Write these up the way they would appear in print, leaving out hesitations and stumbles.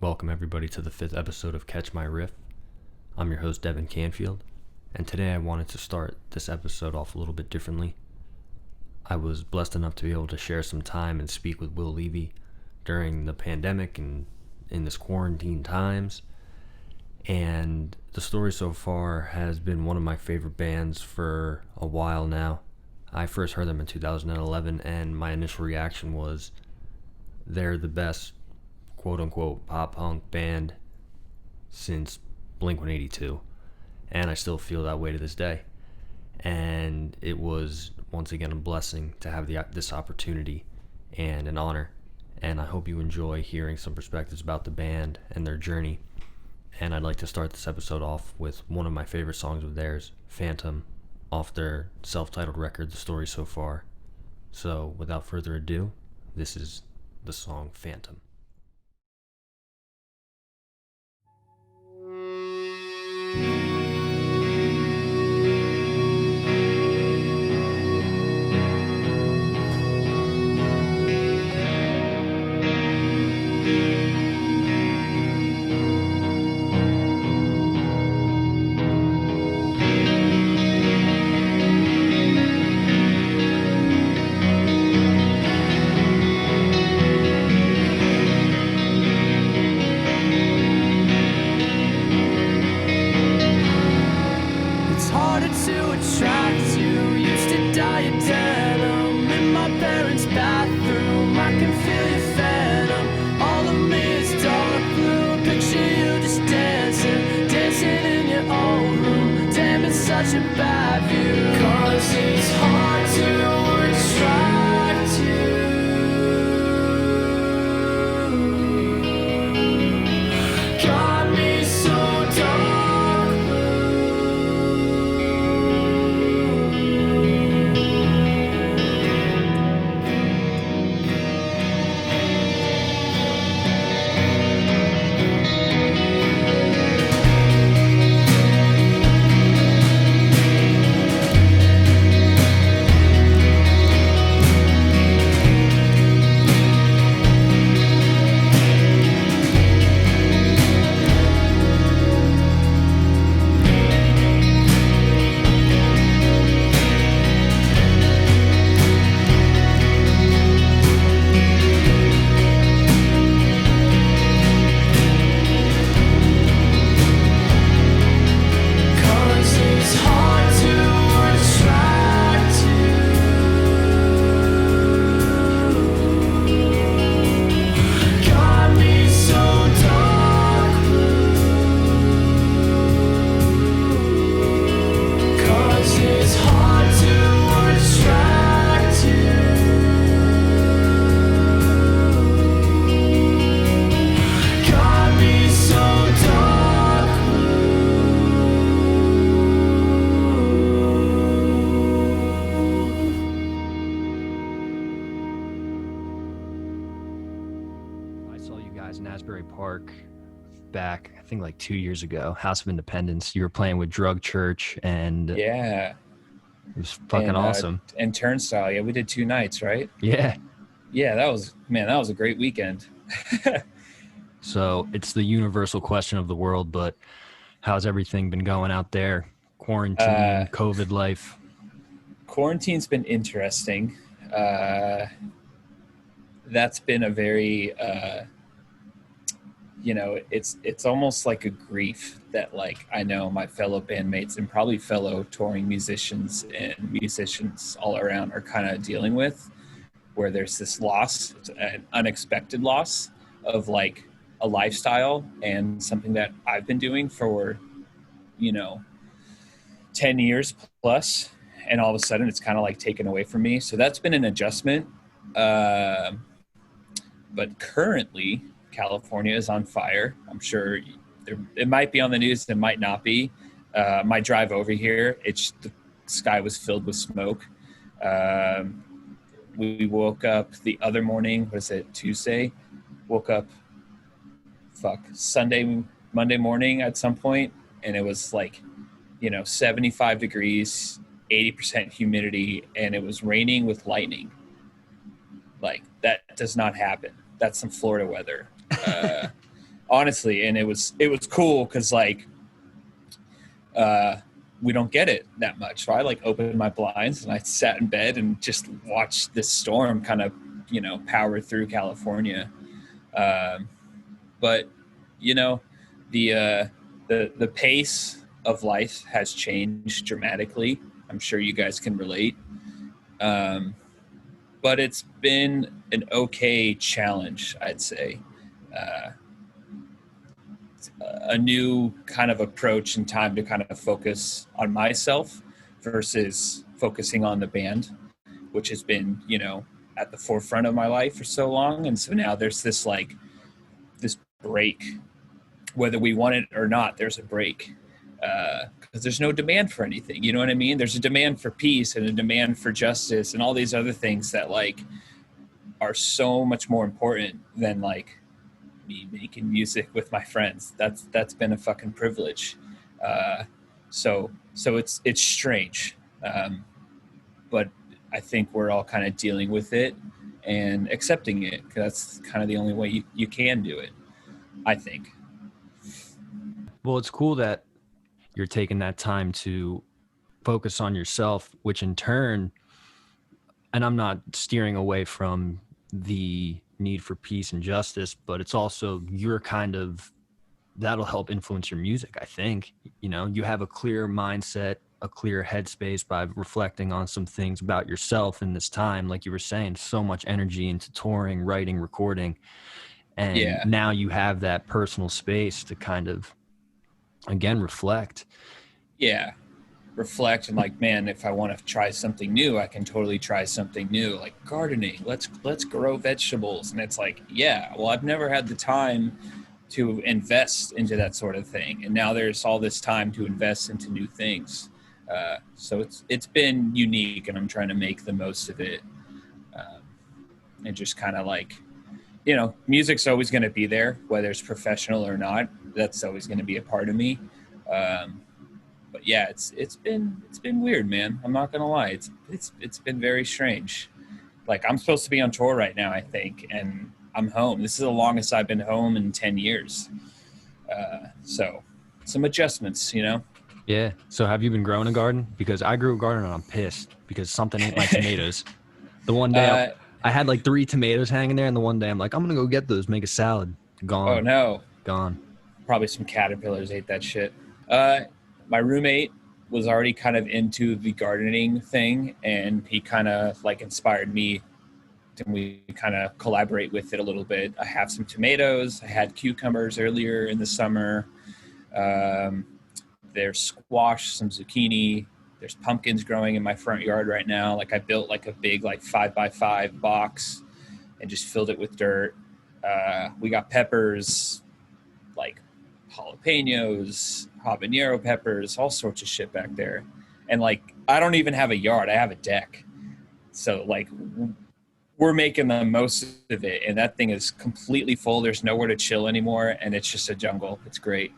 Welcome everybody to the 5th episode of Catch My Riff. I'm your host Devin Canfield, and today I wanted to start this episode off a little bit differently. I was blessed enough to be able to share some time and speak with Levy during the pandemic and in this quarantine times, and the story so far has been one of my favorite bands for a while now. I first heard them in 2011, and my initial reaction was they're the best quote-unquote pop-punk band since Blink-182, and I still feel that way to this day. And it was once again a blessing to have this opportunity and an honor, and I hope you enjoy hearing some perspectives about the band and their journey. And I'd like to start this episode off with one of my favorite songs of theirs, Phantom, off their self-titled record, The Story So Far. So without further ado, this is the song Phantom. Such a bad view, 'cause it's hard to attract you. Got me so dark back, I think like 2 years ago, House of Independence. You were playing with Drug Church, and yeah, it was fucking awesome. And Turnstile, yeah, we did 2 nights, right? Yeah, that was a great weekend. So it's the universal question of the world, but how's everything been going out there? Quarantine, COVID life. Quarantine's been interesting. That's been a very it's almost like a grief that, like, I know my fellow bandmates and probably fellow touring musicians and musicians all around are kind of dealing with, where there's this loss, an unexpected loss of like a lifestyle and something that I've been doing for 10 years plus, and all of a sudden it's kind of like taken away from me. So that's been an adjustment. But currently California is on fire. I'm sure it might be on the news, it might not be. My drive over here, the sky was filled with smoke. We woke up the other morning, Tuesday? Woke up, Monday morning at some point, and it was like, 75 degrees, 80% humidity, and it was raining with lightning. Like, that does not happen. That's some Florida weather. honestly, and it was cool because like we don't get it that much. So I like opened my blinds and I sat in bed and just watched this storm kind of, power through California. Um, but you know, the pace of life has changed dramatically. I'm sure you guys can relate. Um, but it's been an okay challenge, I'd say. Uh, a new kind of approach and time to kind of focus on myself versus focusing on the band, which has been, at the forefront of my life for so long. And so now there's this break, whether we want it or not, there's a break. Because there's no demand for anything. You know what I mean? There's a demand for peace and a demand for justice and all these other things that like are so much more important than like me making music with my friends. That's been a fucking privilege. Uh, so it's strange, but I think we're all kind of dealing with it and accepting it. 'Cause that's kind of the only way you can do it, I think. Well, it's cool that you're taking that time to focus on yourself, which in turn, and I'm not steering away from the need for peace and justice, but it's also your kind of that'll help influence your music. I think, you have a clear mindset, a clear headspace by reflecting on some things about yourself in this time. Like you were saying, so much energy into touring, writing, recording. And Yeah. now you have that personal space to kind of, again, reflect. Yeah. Reflect and like, man, if I want to try something new, I can totally try something new, like gardening. Let's grow vegetables. And it's like, yeah, well, I've never had the time to invest into that sort of thing, and now there's all this time to invest into new things. So it's been unique, and I'm trying to make the most of it. Um, and just kind of like, music's always going to be there, whether it's professional or not. That's always going to be a part of me. Um, but yeah, it's been weird, man. I'm not gonna lie. It's been very strange. Like I'm supposed to be on tour right now, I think, and I'm home. This is the longest I've been home in 10 years. So some adjustments. Yeah. So have you been growing a garden? Because I grew a garden and I'm pissed because something ate my tomatoes. The one day uh, I had like 3 tomatoes hanging there, and the one day I'm like, I'm gonna go get those, make a salad. oh Gone. no, Gone. probably some caterpillars ate that shit. Uh, my roommate was already kind of into the gardening thing, and he kind of like inspired me, and we kind of collaborate with it a little bit. I have some tomatoes. I had cucumbers earlier in the summer. Um, there's squash, some zucchini. There's pumpkins growing in my front yard right now. Like I built like a big like 5x5 box and just filled it with dirt. We got peppers, like jalapenos, habanero peppers, all sorts of shit back there. And like I don't even have a yard. I have a deck. So like we're making the most of it, and that thing is completely full. There's nowhere to chill anymore, and it's just a jungle. It's great.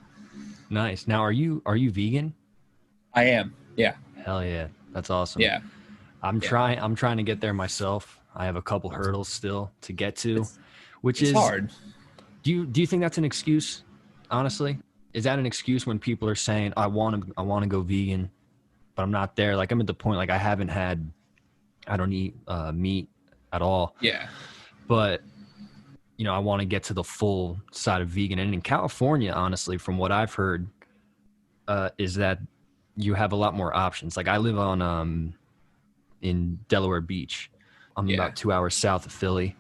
Nice. Now, are you vegan? I am. Yeah. Hell yeah. That's awesome. Yeah. I'm Yeah. trying to get there myself. I have a couple hurdles still to get to, which It's is hard. do you think that's an excuse? Honestly, is that an excuse when people are saying I want to go vegan, but I'm not there? Like I'm at the point like I don't eat meat at all, Yeah. but I want to get to the full side of vegan. And in California, honestly, from what I've heard, is that you have a lot more options. Like I live on in Delaware Beach. I'm Yeah. about 2 hours south of Philly,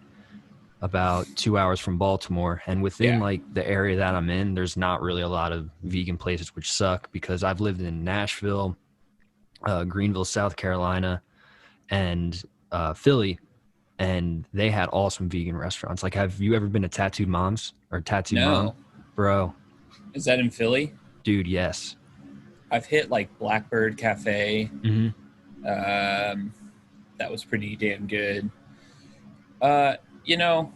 about 2 hours from Baltimore. And within Yeah. like the area that I'm in, there's not really a lot of vegan places, which suck because I've lived in Nashville, Greenville, South Carolina, and Philly, and they had awesome vegan restaurants. Like, have you ever been to Tattooed Moms or Tattooed Mom? No. Bro, Is that in Philly? dude, yes. I've hit like Blackbird Cafe. Mm-hmm. That was pretty damn good. Uh, you know,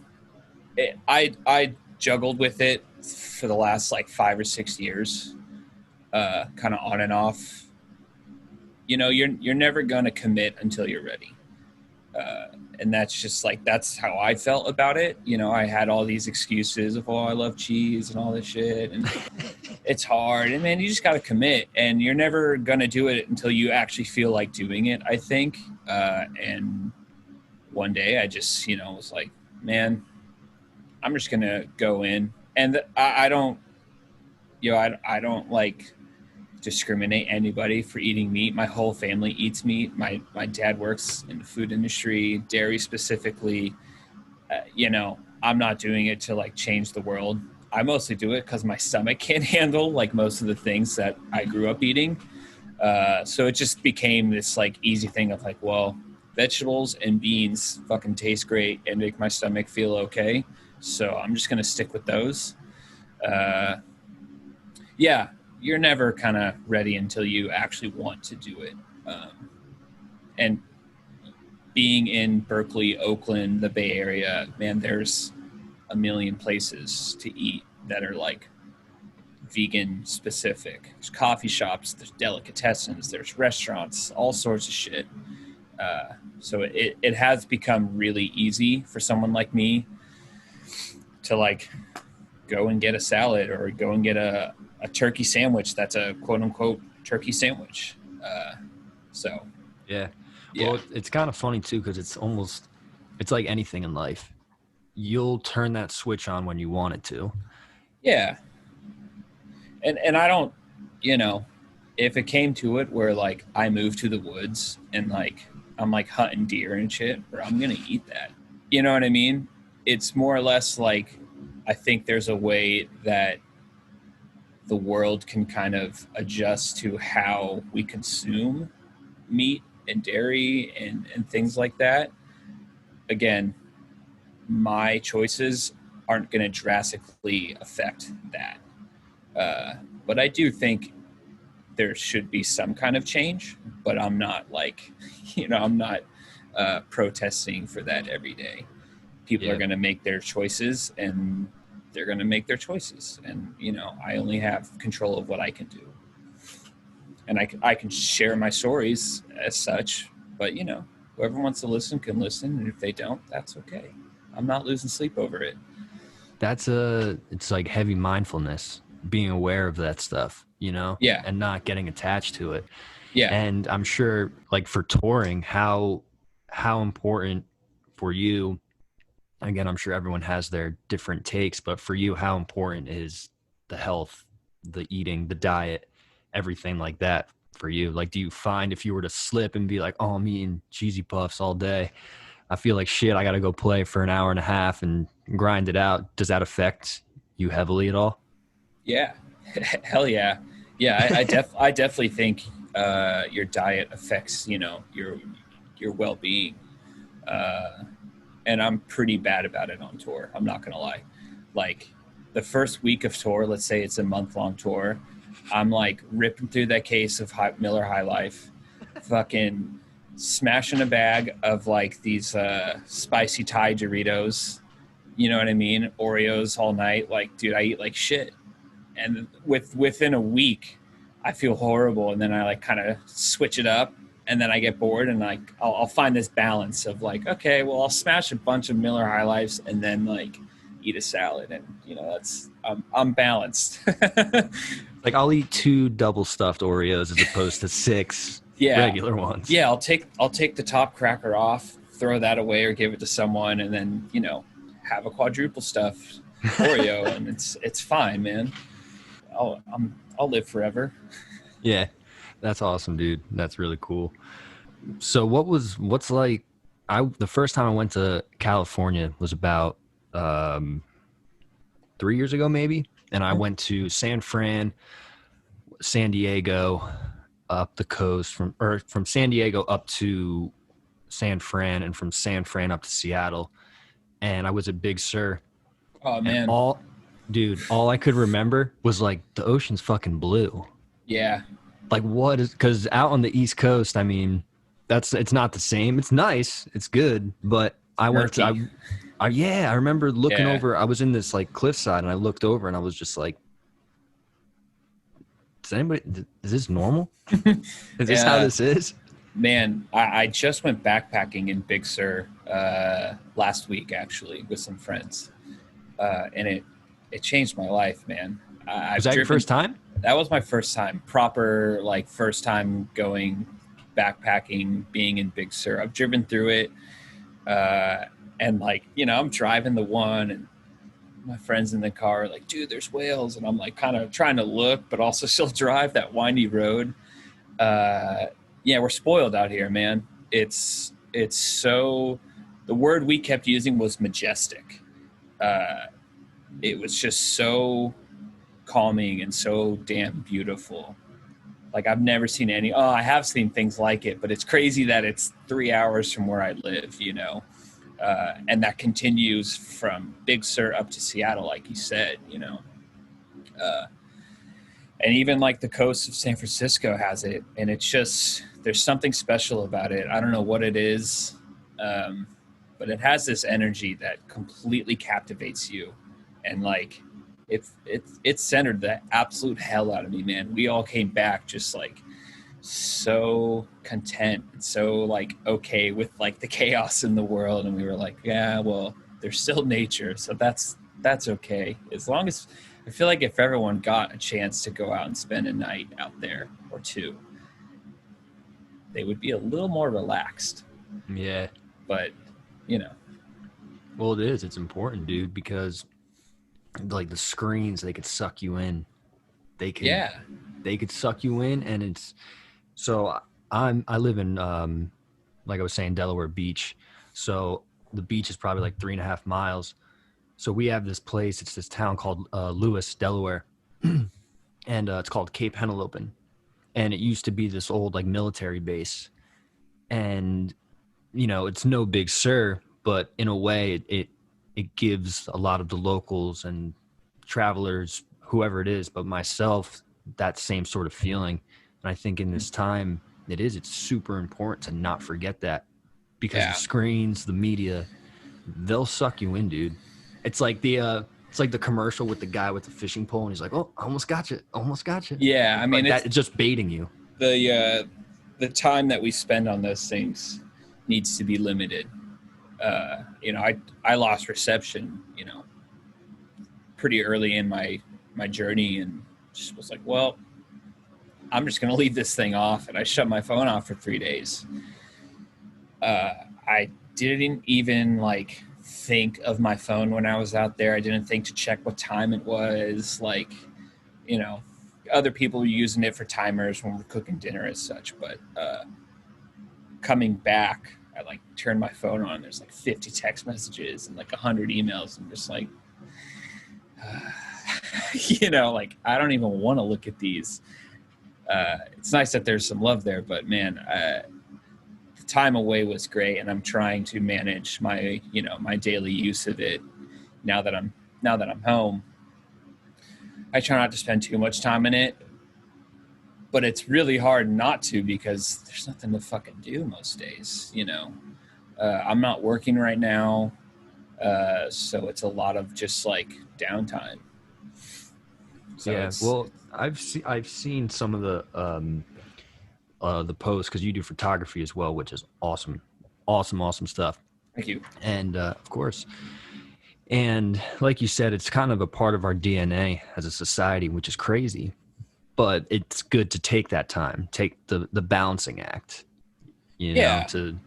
I juggled with it for the last like 5 or 6 years, kind of on and off. You're never gonna commit until you're ready, And that's just like, that's how I felt about it. You know, I had all these excuses of, oh, I love cheese and all this shit. And it's hard. And man, you just got to commit, and you're never going to do it until you actually feel like doing it, I think. And one day I just, was like, man, I'm just going to go in. And I don't, I don't like discriminate anybody for eating meat. My whole family eats meat. My dad works in the food industry, dairy specifically. I'm not doing it to like change the world. I mostly do it because my stomach can't handle like most of the things that I grew up eating. So it just became this like easy thing of like, well, vegetables and beans fucking taste great and make my stomach feel okay. So I'm just going to stick with those. Yeah, you're never kind of ready until you actually want to do it. And being in Berkeley, Oakland, the Bay Area, man, there's a million places to eat that are like vegan specific. There's coffee shops, there's delicatessens, there's restaurants, all sorts of shit. So it has become really easy for someone like me to like go and get a salad or go and get a turkey sandwich that's a quote unquote turkey sandwich. Yeah. Well, it's kind of funny too, because it's like anything in life. You'll turn that switch on when you want it to. Yeah. And I don't, if it came to it where like I moved to the woods and like I'm like hunting deer and shit, or I'm going to eat that. You know what I mean? It's more or less like, I think there's a way that the world can kind of adjust to how we consume meat and dairy and things like that. Again, my choices aren't going to drastically affect that. But I do think there should be some kind of change, but I'm not like, I'm not protesting for that every day. People are going to make their choices, and they're going to make their choices. And, I only have control of what I can do. And I can share my stories as such, but, whoever wants to listen can listen. And if they don't, that's okay. I'm not losing sleep over it. It's like heavy mindfulness, being aware of that stuff, Yeah. and not getting attached to it. Yeah. And I'm sure like for touring, how important for you, again, I'm sure everyone has their different takes, but for you, how important is the health, the eating, the diet, everything like that for you? Like, do you find if you were to slip and be like, oh, I'm eating cheesy puffs all day, I feel like shit, I got to go play for an hour and a half and grind it out. Does that affect you heavily at all? Yeah. Hell yeah. Yeah. I definitely think your diet affects, your well-being. And I'm pretty bad about it on tour. I'm not going to lie. Like the first week of tour, let's say it's a month-long tour, I'm like ripping through that case of Miller High Life, fucking smashing a bag of like these spicy Thai Doritos, you know what I mean? Oreos all night. Like, dude, I eat like shit. And within a week, I feel horrible. And then I like kind of switch it up. And then I get bored, and like I'll find this balance of like, okay, well, I'll smash a bunch of Miller High Lifes and then like eat a salad, and that's I'm balanced. Like I'll eat 2 double stuffed Oreos as opposed to 6 regular ones. Yeah, I'll take the top cracker off, throw that away, or give it to someone, and then have a quadruple stuffed Oreo, and it's fine, man. I'll live forever. Yeah. That's awesome, dude. That's really cool. So what's like, the first time I went to California was about 3 years ago, maybe. And I went to San Diego, up the coast from San Diego up to San Fran, and from San Fran up to Seattle. And I was at Big Sur. Oh man. All I could remember was like the ocean's fucking blue. Yeah. Like what is, because out on the East Coast, I mean, it's not the same. It's nice, it's good, but I remember looking over. I was in this like cliffside, and I looked over, and I was just like, is this normal? Is this how this is? Man, I just went backpacking in Big Sur last week, actually, with some friends, and it changed my life, man. Was I've that your driven. first time? That was my first time, proper like first time going backpacking, being in Big Sur. I've driven through it, uh, and like I'm driving the one, and my friends in the car are like, "Dude, there's whales," and I'm like, kind of trying to look, but also still drive that windy road. uh, yeah, we're spoiled out here, man. It's so. The word we kept using was majestic. Uh, it was just so calming and so damn beautiful. Like I've never seen any. Oh, I have seen things like it, but it's crazy that it's 3 hours from where I live. And that continues from Big Sur up to Seattle, like you said. Uh, and even like the coast of San Francisco has it, and it's just there's something special about it. I don't know what it is, um, but it has this energy that completely captivates you, and like it's centered the absolute hell out of me, man. We all came back just like so content and so like okay with like the chaos in the world, and we were like, yeah, well, there's still nature, so that's okay as long as I feel like if everyone got a chance to go out and spend a night out there or two, they would be a little more relaxed. Yeah. But you know, Well, it is. It's important, dude, because like the screens, they could suck you in. They could yeah, they could suck you in, and it's so I live in like I was saying, Delaware Beach. So the beach is probably like 3.5 miles. So we have this place. It's this town called Lewis, Delaware, and it's called Cape Henlopen. And it used to be this old like military base. And it's no Big Sur, but in a way, it gives a lot of the locals and travelers, whoever it is, but myself, that same sort of feeling. And I think in this time, it's super important to not forget that, because the yeah, screens, the media, they'll suck you in, dude. It's like the commercial with the guy with the fishing pole, and he's like, "Oh, almost got you, almost got you." yeah. I Like mean, that, it's just baiting you. the time that we spend on those things needs to be limited. I lost reception, pretty early in my journey, and just was like, well, I'm just going to leave this thing off. And I shut my phone off for 3 days. I didn't even like think of my phone when I was out there. I didn't think to check what time it was. Like, you know, other people were using it for timers when we're cooking dinner as such. But coming back, I like turned my phone on. There's like 50 text messages and like 100 emails. I'm just like, like I don't even want to look at these. It's nice that there's some love there, but man, the time away was great, and I'm trying to manage my daily use of it now that I'm home. I try not to spend too much time in it, but it's really hard not to because there's nothing to fucking do most days. I'm not working right now, so it's a lot of just like downtime. So Yeah, it's well, I've seen some of the posts, because you do photography as well, which is awesome, awesome, awesome stuff. thank you. And of course, and like you said, it's kind of a part of our DNA as a society, which is crazy. But it's good to take that time, take the balancing act, Yeah, to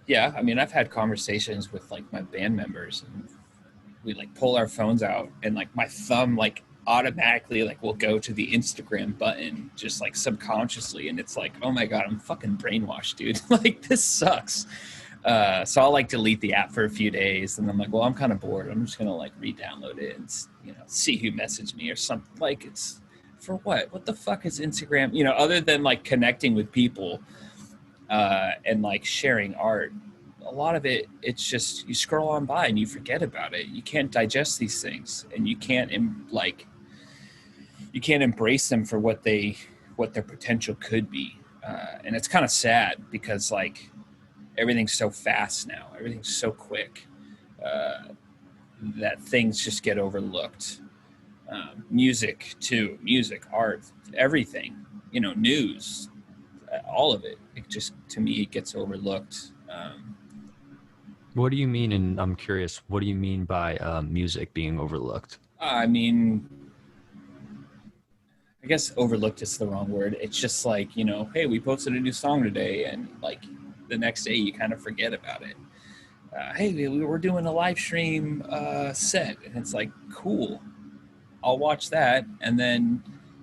yeah. I mean, I've had conversations with like my band members, and we like pull our phones out, and like my thumb like automatically like will go to the Instagram button just like subconsciously, and it's like, oh my god, I'm fucking brainwashed, dude. Like this sucks. So I'll like delete the app for a few days, and I'm like, well, I'm kind of bored. I'm just gonna like re-download it and see who messaged me or something. Like it's for what? What the fuck is Instagram? Other than like connecting with people and like sharing art. A lot of it's just you scroll on by and you forget about it. You can't digest these things, and you can't embrace them for what their potential could be. And it's kind of sad because like everything's so fast now, everything's so quick, that things just get overlooked. Music too, music, art, everything. News. all of it. It just, to me, it gets overlooked. What do you mean? And I'm curious, what do you mean by music being overlooked? I mean, I guess overlooked is the wrong word. It's just like, you know, hey, we posted a new song today, and like the next day you kind of forget about it. Hey, we were doing a live stream set, and it's like, cool, I'll watch that, and then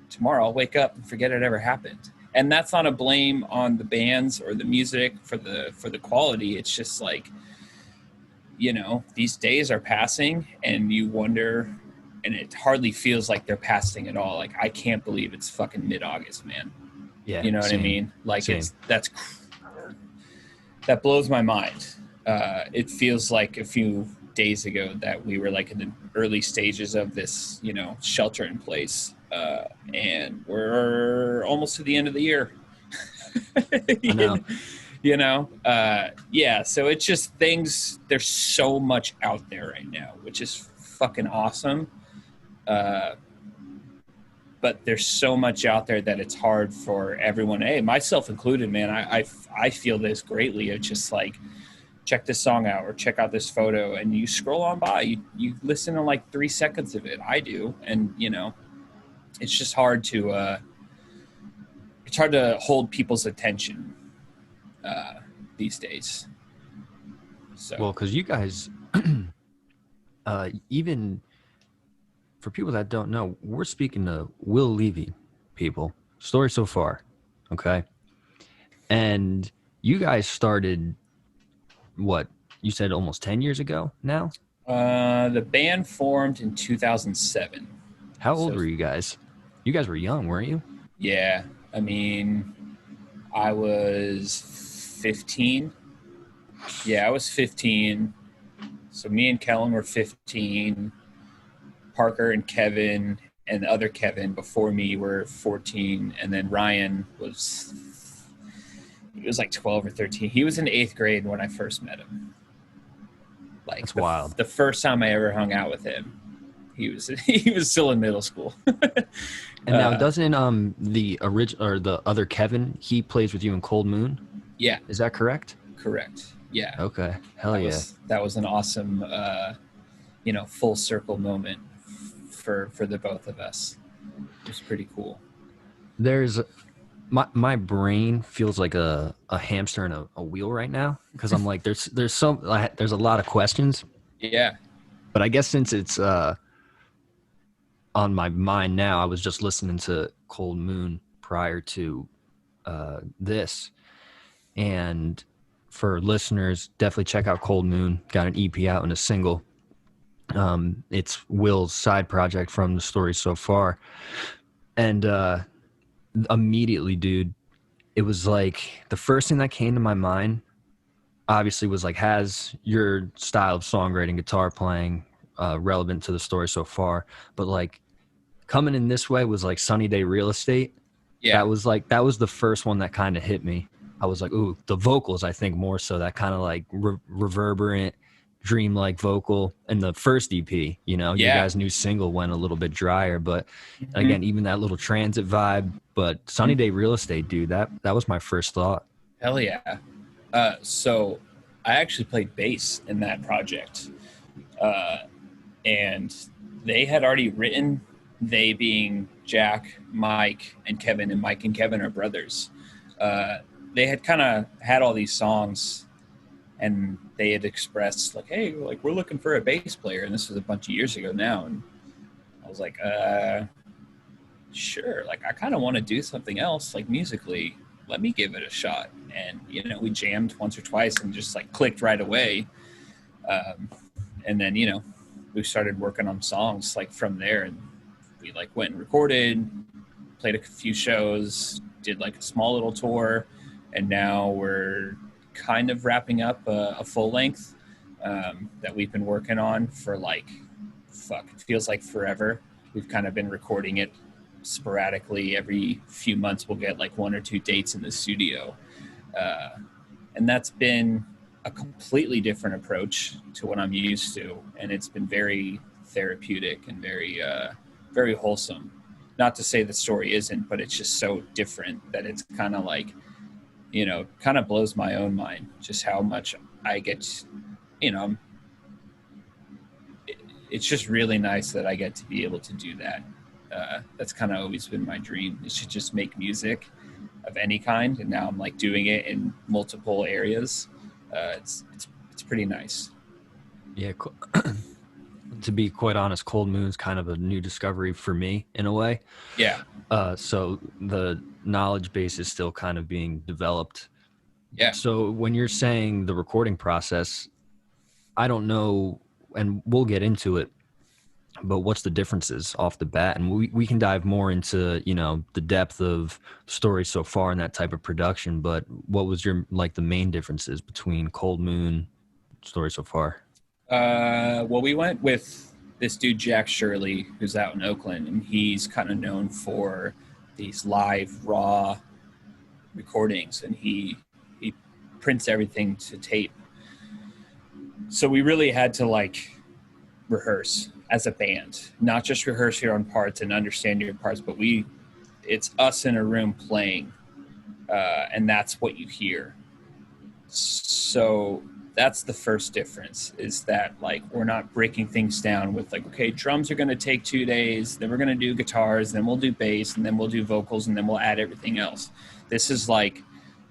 tomorrow I'll wake up and forget it ever happened. And that's not a blame on the bands or the music for the quality. It's just like, you know, these days are passing, and you wonder, and it hardly feels like they're passing at all. Like, I can't believe it's fucking mid-August, man. Yeah, You know what I mean? Like, that blows my mind. It feels like a few days ago that we were like in the early stages of this, you know, shelter in place, and we're almost to the end of the year. I know. You know, yeah. So it's just things. There's so much out there right now, which is fucking awesome. But there's so much out there that it's hard for everyone. Hey, myself included, man. I feel this greatly. It's just like, check this song out or check out this photo, and you scroll on by. You listen to like 3 seconds of it. I do, and you know, it's just hard to hold people's attention these days. So Well, because you guys, even for people that don't know, we're speaking to Will Levy, people. Story so far, okay? And you guys started, what, you said almost 10 years ago now? the band formed in 2007. How old were you guys? You guys were young, weren't you? Yeah, I mean, I was 15. Yeah, I was 15. So me and Kellen were 15. Parker and Kevin and the other Kevin before me were 14. And then Ryan was like 12 or 13. He was in 8th grade when I first met him. Like, That's wild. The first time I ever hung out with him, he was still in middle school. And now doesn't the original or the other Kevin, he plays with you in Cold Moon? Yeah. Is that correct? Correct. Yeah. Okay. Hell yeah. That was an awesome you know, full circle moment for the both of us. It was pretty cool. There's my brain feels like a hamster in a wheel right now, because I'm like there's a lot of questions. Yeah. But I guess since it's on my mind now, I was just listening to Cold Moon prior to this. And for listeners, definitely check out Cold Moon. Got an EP out and a single. It's Will's side project from the story so far. And immediately, dude, it was like the first thing that came to my mind obviously was like, has your style of songwriting, guitar playing, relevant to the story so far? But like coming in this way was like Sunny Day Real Estate. Yeah. That was the first one that kind of hit me. I was like, ooh, the vocals, I think more so, that kind of like reverberant, dreamlike vocal. And the first EP, you know, you guys' new single went a little bit drier, but again, even that little transit vibe. But Sunny Day Real Estate, dude, that was my first thought. Hell yeah. So I actually played bass in that project. And they had already written, they being Jack, Mike, and Kevin, and Mike and Kevin are brothers. They had kind of had all these songs, and they had expressed like, hey, like, we're looking for a bass player. And this was a bunch of years ago now. And I was like, sure. Like, I kind of want to do something else, like musically. Let me give it a shot. And, you know, we jammed once or twice and just like clicked right away. And then, you know, we started working on songs like from there, and we like went and recorded, played a few shows, did like a small little tour. And now we're kind of wrapping up a full length that we've been working on for like, it feels like forever. We've kind of been recording it sporadically. Every few months we'll get like 1 or 2 dates in the studio. And that's been a completely different approach to what I'm used to. And it's been very therapeutic and very, very wholesome. Not to say the story isn't, but it's just so different that it's kind of like, kind of blows my own mind just how much I get, you know, it's just really nice that I get to be able to do that. That's kind of always been my dream, is to just make music of any kind. And now I'm like doing it in multiple areas. It's pretty nice. Yeah. To be quite honest, Cold Moon's kind of a new discovery for me in a way. Yeah. So the knowledge base is still kind of being developed. Yeah. So when you're saying the recording process, I don't know, and we'll get into it, but what's the differences off the bat? And we can dive more into, the depth of story so far in that type of production, but what was the main differences between Cold Moon story so far? Well, we went with this dude, Jack Shirley, who's out in Oakland, and he's kind of known for these live, raw recordings, and he prints everything to tape. So we really had to rehearse as a band, not just rehearse your own parts and understand your parts, but it's us in a room playing, and that's what you hear. So that's the first difference, is that we're not breaking things down with okay, drums are going to take 2 days, then we're going to do guitars, then we'll do bass, and then we'll do vocals, and then we'll add everything else. This is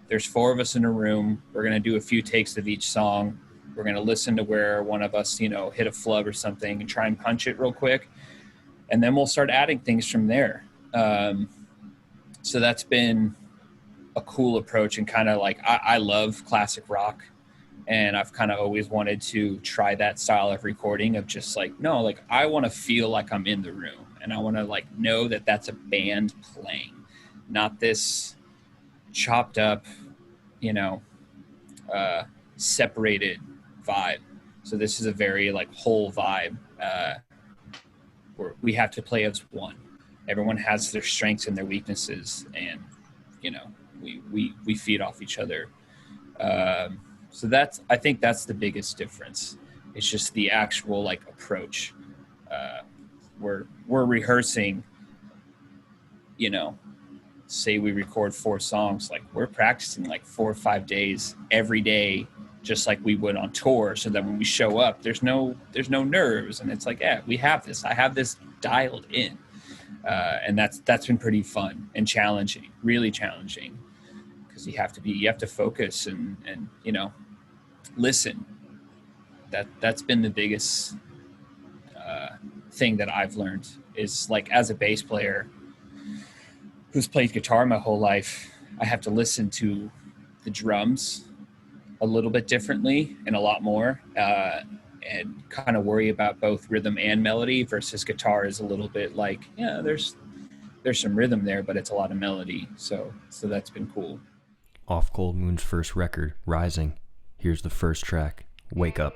there's 4 of us in a room. We're going to do a few takes of each song. We're going to listen to where one of us, hit a flub or something and try and punch it real quick. And then we'll start adding things from there. So that's been a cool approach, and kind of I love classic rock. And I've kind of always wanted to try that style of recording of just I want to feel like I'm in the room, and I want to know that that's a band playing, not this chopped up, separated vibe. So this is a very whole vibe, where we have to play as one. Everyone has their strengths and their weaknesses, and we feed off each other. So I think that's the biggest difference. It's just the actual approach. We're rehearsing, say we record 4 songs, we're practicing 4 or 5 days every day, just like we would on tour, so that when we show up, there's no nerves, and it's we have this. I have this dialed in, and that's been pretty fun and challenging, really challenging, because you have to focus and listen. That's been the biggest thing that I've learned, is as a bass player who's played guitar my whole life, I have to listen to the drums a little bit differently and a lot more, and kind of worry about both rhythm and melody, versus guitar is a little bit there's some rhythm there, but it's a lot of melody. So that's been cool. Off Cold Moon's first record, Rising, here's the first track, Wake Up.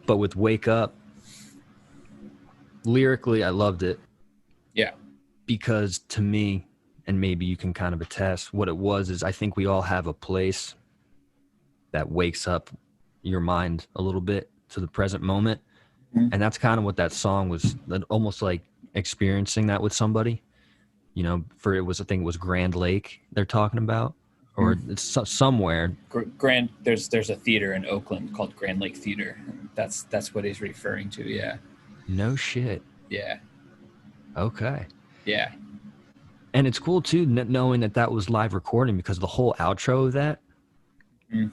But with Wake Up, lyrically, I loved it Yeah. because to me, and maybe you can kind of attest, what it was is I think we all have a place that wakes up your mind a little bit to the present moment. Mhm. And that's kind of what that song was, almost like experiencing that with somebody. You know, I think it was Grand Lake they're talking about, or it's somewhere. There's a theater in Oakland called Grand Lake Theater. That's what he's referring to. Yeah. No shit. Yeah. Okay. Yeah. And it's cool too, knowing that was live recording, because the whole outro of that,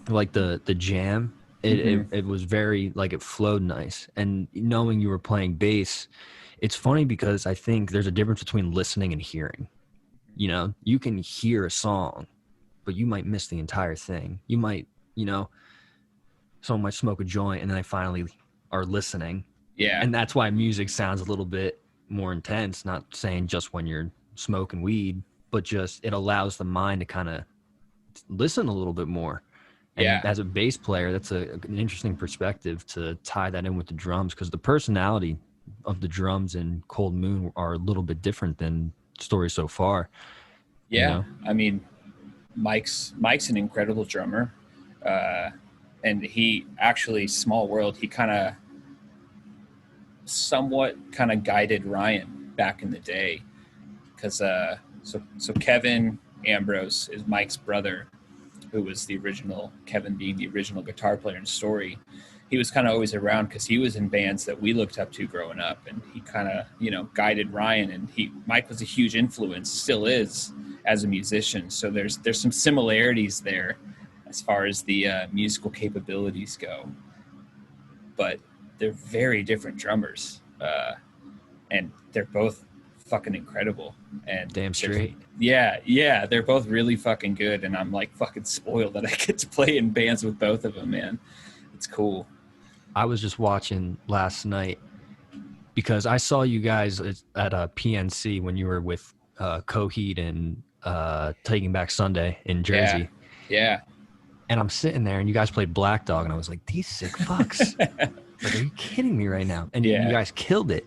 like the jam, it was very, like, it flowed nice. And knowing you were playing bass, it's funny because I think there's a difference between listening and hearing. You know, you can hear a song, but you might miss the entire thing. You might, you know, someone might smoke a joint and then they finally are listening. Yeah. And that's why music sounds a little bit more intense, not saying just when you're smoking weed, but just it allows the mind to kind of listen a little bit more. And Yeah. as a bass player, that's an interesting perspective to tie that in with the drums, because the personality of the drums in Cold Moon are a little bit different than Story So Far. You Yeah. know? I mean, Mike's an incredible drummer. And he actually, small world, he kind of somewhat kind of guided Ryan back in the day, because so Kevin Ambrose is Mike's brother, who was the original, Kevin being the original guitar player in Story. He was kind of always around because he was in bands that we looked up to growing up, and he kind of, guided Ryan. And Mike was a huge influence, still is, as a musician. So there's some similarities there as far as the musical capabilities go, but they're very different drummers, and they're both fucking incredible. And Damn straight. yeah, they're both really fucking good, and I'm like fucking spoiled that I get to play in bands with both of them, man. It's cool. I was just watching last night because I saw you guys at a PNC when you were with Coheed and Taking Back Sunday in Jersey. Yeah. And I'm sitting there and you guys played Black Dog, and I was like, these sick fucks. Like, are you kidding me right now? And Yeah. you guys killed it.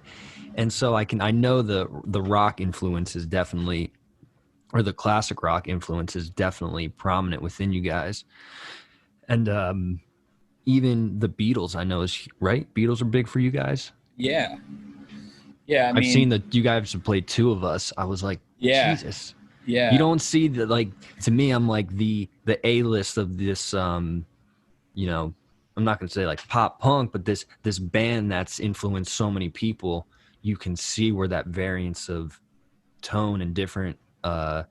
And so I know the rock influence is definitely, or the classic rock influence is definitely prominent within you guys. And even the Beatles, I know, is right. Beatles are big for you guys. Yeah. I've seen that you guys have played Two of Us. I was like, Yeah. Jesus. Yeah. You don't see the, like, to me, I'm like the A-list of this, you know, I'm not going to say like pop punk, but this band that's influenced so many people. You can see where that variance of tone and different, to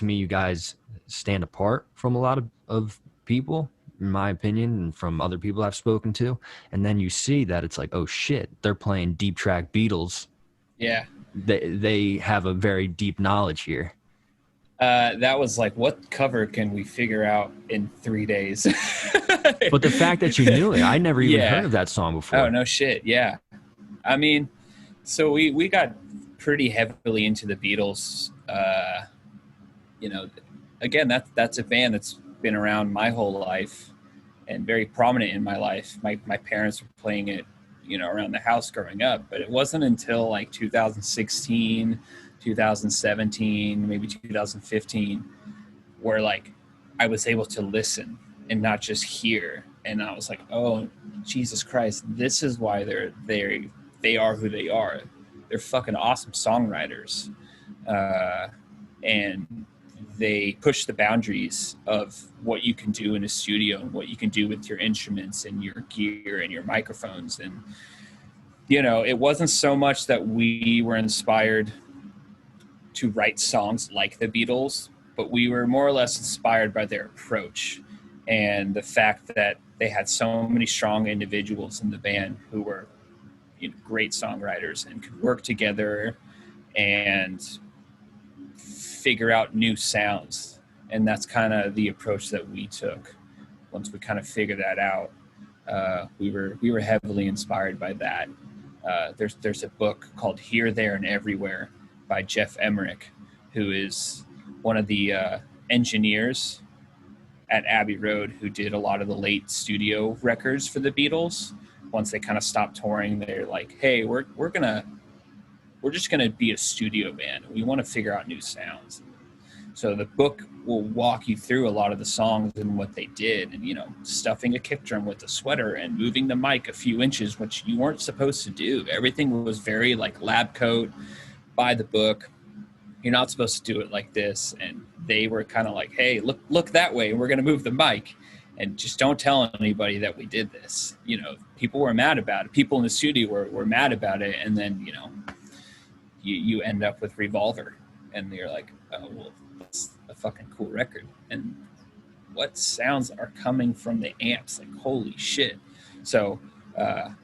me, you guys stand apart from a lot of people, in my opinion, and from other people I've spoken to. And then you see that it's like, oh shit, they're playing deep track Beatles. Yeah. They have a very deep knowledge here. That was like, what cover can we figure out in 3 days? But the fact that you knew it, I never even Yeah. heard of that song before. Oh, no shit. Yeah. I mean, so we got pretty heavily into the Beatles. Again, that's a band that's been around my whole life and very prominent in my life. My parents were playing it, around the house growing up, but it wasn't until like 2016, 2017, maybe 2015, where like I was able to listen and not just hear. And I was like, oh, Jesus Christ, this is why they are who they are. They're fucking awesome songwriters. And they push the boundaries of what you can do in a studio and what you can do with your instruments and your gear and your microphones. And, it wasn't so much that we were inspired to write songs like the Beatles, but we were more or less inspired by their approach and the fact that they had so many strong individuals in the band who were great songwriters and could work together and figure out new sounds. And that's kind of the approach that we took. Once we kind of figured that out, we were heavily inspired by that. There's a book called Here, There, and Everywhere by Jeff Emmerich, who is one of the engineers at Abbey Road who did a lot of the late studio records for the Beatles. Once they kind of stopped touring, they're like, hey, we're just gonna be a studio band. We want to figure out new sounds. So the book will walk you through a lot of the songs and what they did, and stuffing a kick drum with a sweater and moving the mic a few inches, which you weren't supposed to do. Everything was very like lab coat, by the book. You're not supposed to do it like this. And they were kind of like, hey, look that way. We're gonna move the mic, and just don't tell anybody that we did this. People were mad about it. People in the studio were mad about it, and then you end up with Revolver, and you're like, oh well, that's a fucking cool record, and what sounds are coming from the amps, like holy shit. So that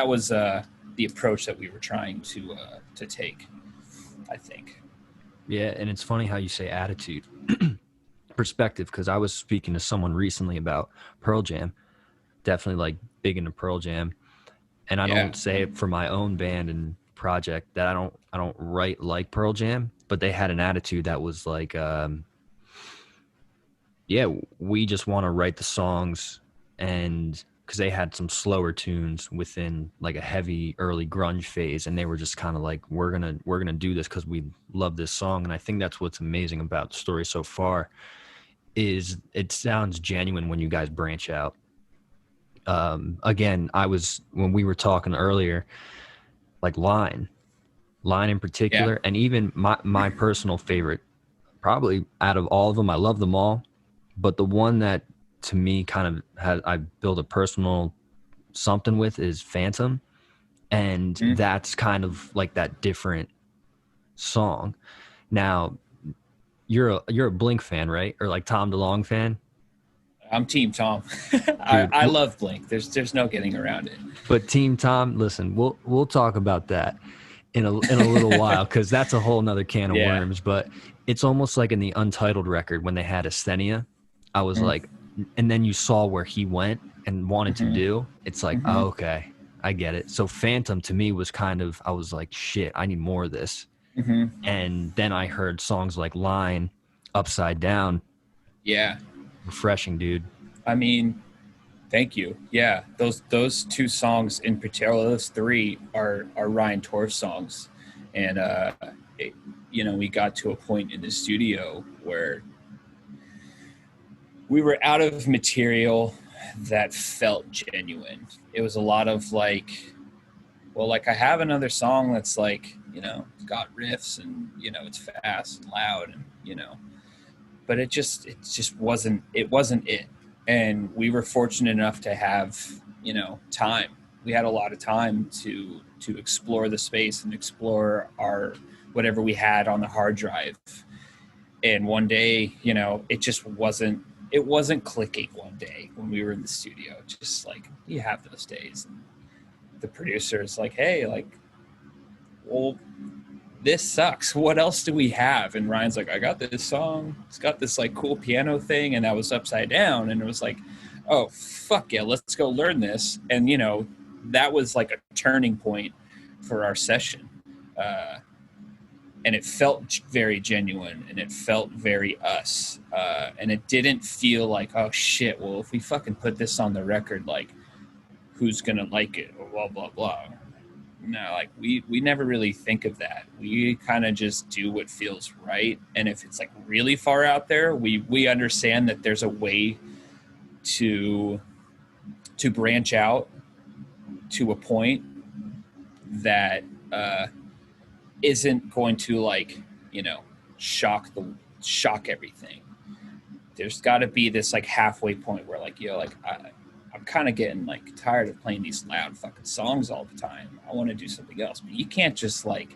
was the approach that we were trying to take, I think. Yeah, and it's funny how you say attitude. Perspective, because I was speaking to someone recently about Pearl Jam, definitely like big into Pearl Jam, and I don't say it for my own band and project that I don't write like Pearl Jam, but they had an attitude that was like, we just want to write the songs, and because they had some slower tunes within like a heavy early grunge phase, and they were just kind of like, we're gonna do this because we love this song. And I think that's what's amazing about the story so far, is it sounds genuine when you guys branch out. Again, when we were talking earlier, like line in particular, and even my personal favorite, probably out of all of them, I love them all, but the one that to me kind of I build a personal something with is Phantom, and that's kind of like that different song. Now, you're a Blink fan, right? Or like Tom DeLonge fan? I'm Team Tom. I love Blink. There's no getting around it. But Team Tom, listen, we'll talk about that in a little while, because that's a whole nother can of worms. But it's almost like in the Untitled record when they had Asthenia, I was like, and then you saw where he went and wanted to do. It's like, oh, okay, I get it. So Phantom to me was kind of, I was like, shit, I need more of this. And then I heard songs like Line, Upside Down. Yeah. Refreshing, dude. I mean, thank you. Yeah, those two songs in particular, those three are Ryan Torf songs, and we got to a point in the studio where we were out of material that felt genuine. It was a lot of like, well, like I have another song that's like, it's got riffs and it's fast and loud and but it just wasn't it. And we were fortunate enough to have, time. We had a lot of time to explore the space and explore our whatever we had on the hard drive. And one day, it wasn't clicking one day when we were in the studio. Just like, you have those days. And the producer is like, hey, like, well, this sucks. What else do we have? And Ryan's like, I got this song. It's got this like cool piano thing, and that was Upside Down. And it was like, oh, fuck yeah, let's go learn this. And, that was like a turning point for our session. And it felt very genuine, and it felt very us. And it didn't feel like, oh shit, well, if we fucking put this on the record, like, who's going to like it? Or blah, blah, blah. No, like we never really think of that. We kind of just do what feels right. And if it's like really far out there, we understand that there's a way to branch out to a point that isn't going to like, shock everything. There's got to be this like halfway point where like, I'm kind of getting like tired of playing these loud fucking songs all the time. I want to do something else. But you can't just like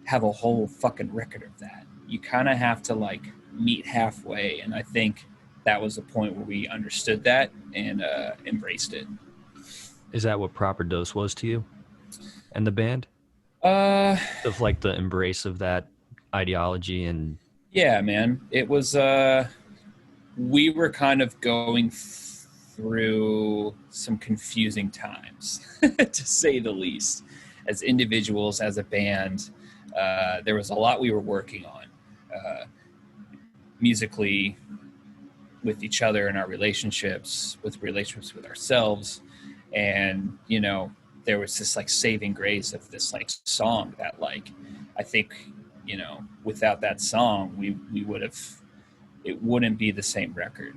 have a whole fucking record of that. You kind of have to like meet halfway. And I think that was the point where we understood that and embraced it. Is that what Proper Dose was to you and the band? Of like the embrace of that ideology and... Yeah, man. It was, we were kind of going through some confusing times, to say the least. As individuals, as a band, there was a lot we were working on. Musically, with each other and our relationships with ourselves. And, you know, there was this like saving grace of this like song that like, I think, you know, without that song, we would have, it wouldn't be the same record.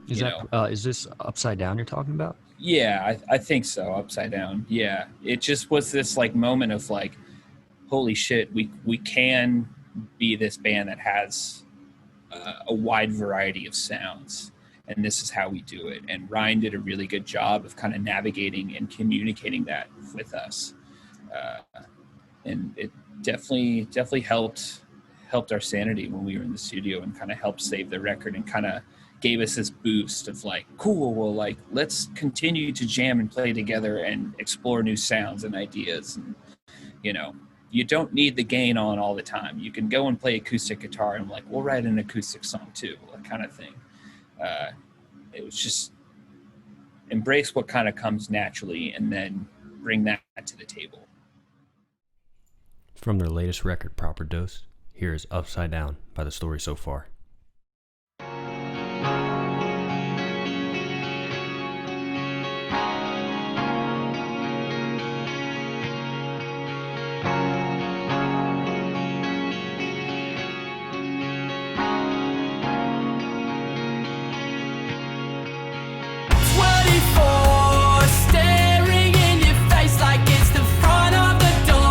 Is this Upside Down you're talking about? Yeah, I think so. Upside Down. Yeah. It just was this like moment of like, holy shit, we can be this band that has a wide variety of sounds, and this is how we do it. And Ryan did a really good job of kind of navigating and communicating that with us. And it definitely helped our sanity when we were in the studio, and kind of helped save the record, and kind of gave us this boost of like, cool, well, like, let's continue to jam and play together and explore new sounds and ideas. And, you know, you don't need the gain on all the time. You can go and play acoustic guitar, and like, we'll write an acoustic song too, that kind of thing. It was just embrace what kind of comes naturally, and then bring that to the table. From their latest record, Proper Dose, here is Upside Down by The Story So Far.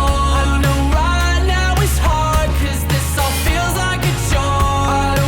I know right now it's hard, 'cause this all feels like a chore. I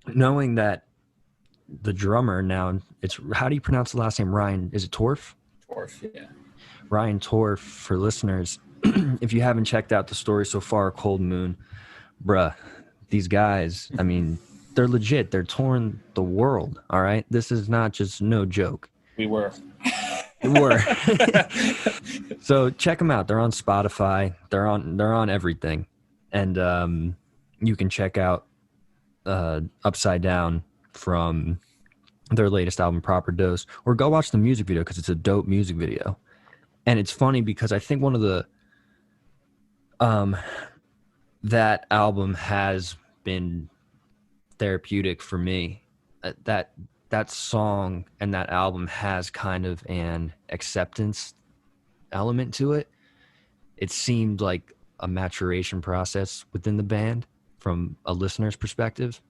knowing that the drummer now, it's, how do you pronounce the last name? Ryan, is it Torf? Dwarf, yeah. Ryan Torf, for listeners, if you haven't checked out the story so far, Cold Moon, bruh, these guys, I mean, they're legit. They're touring the world, all right? This is not just no joke. We were. It were. So check them out. They're on Spotify. They're on everything. And you can check out Upside Down from their latest album, Proper Dose, or go watch the music video because it's a dope music video. And it's funny because I think one of the that album has been therapeutic for me. That song and that album has kind of an acceptance element to it. It seemed like a maturation process within the band from a listener's perspective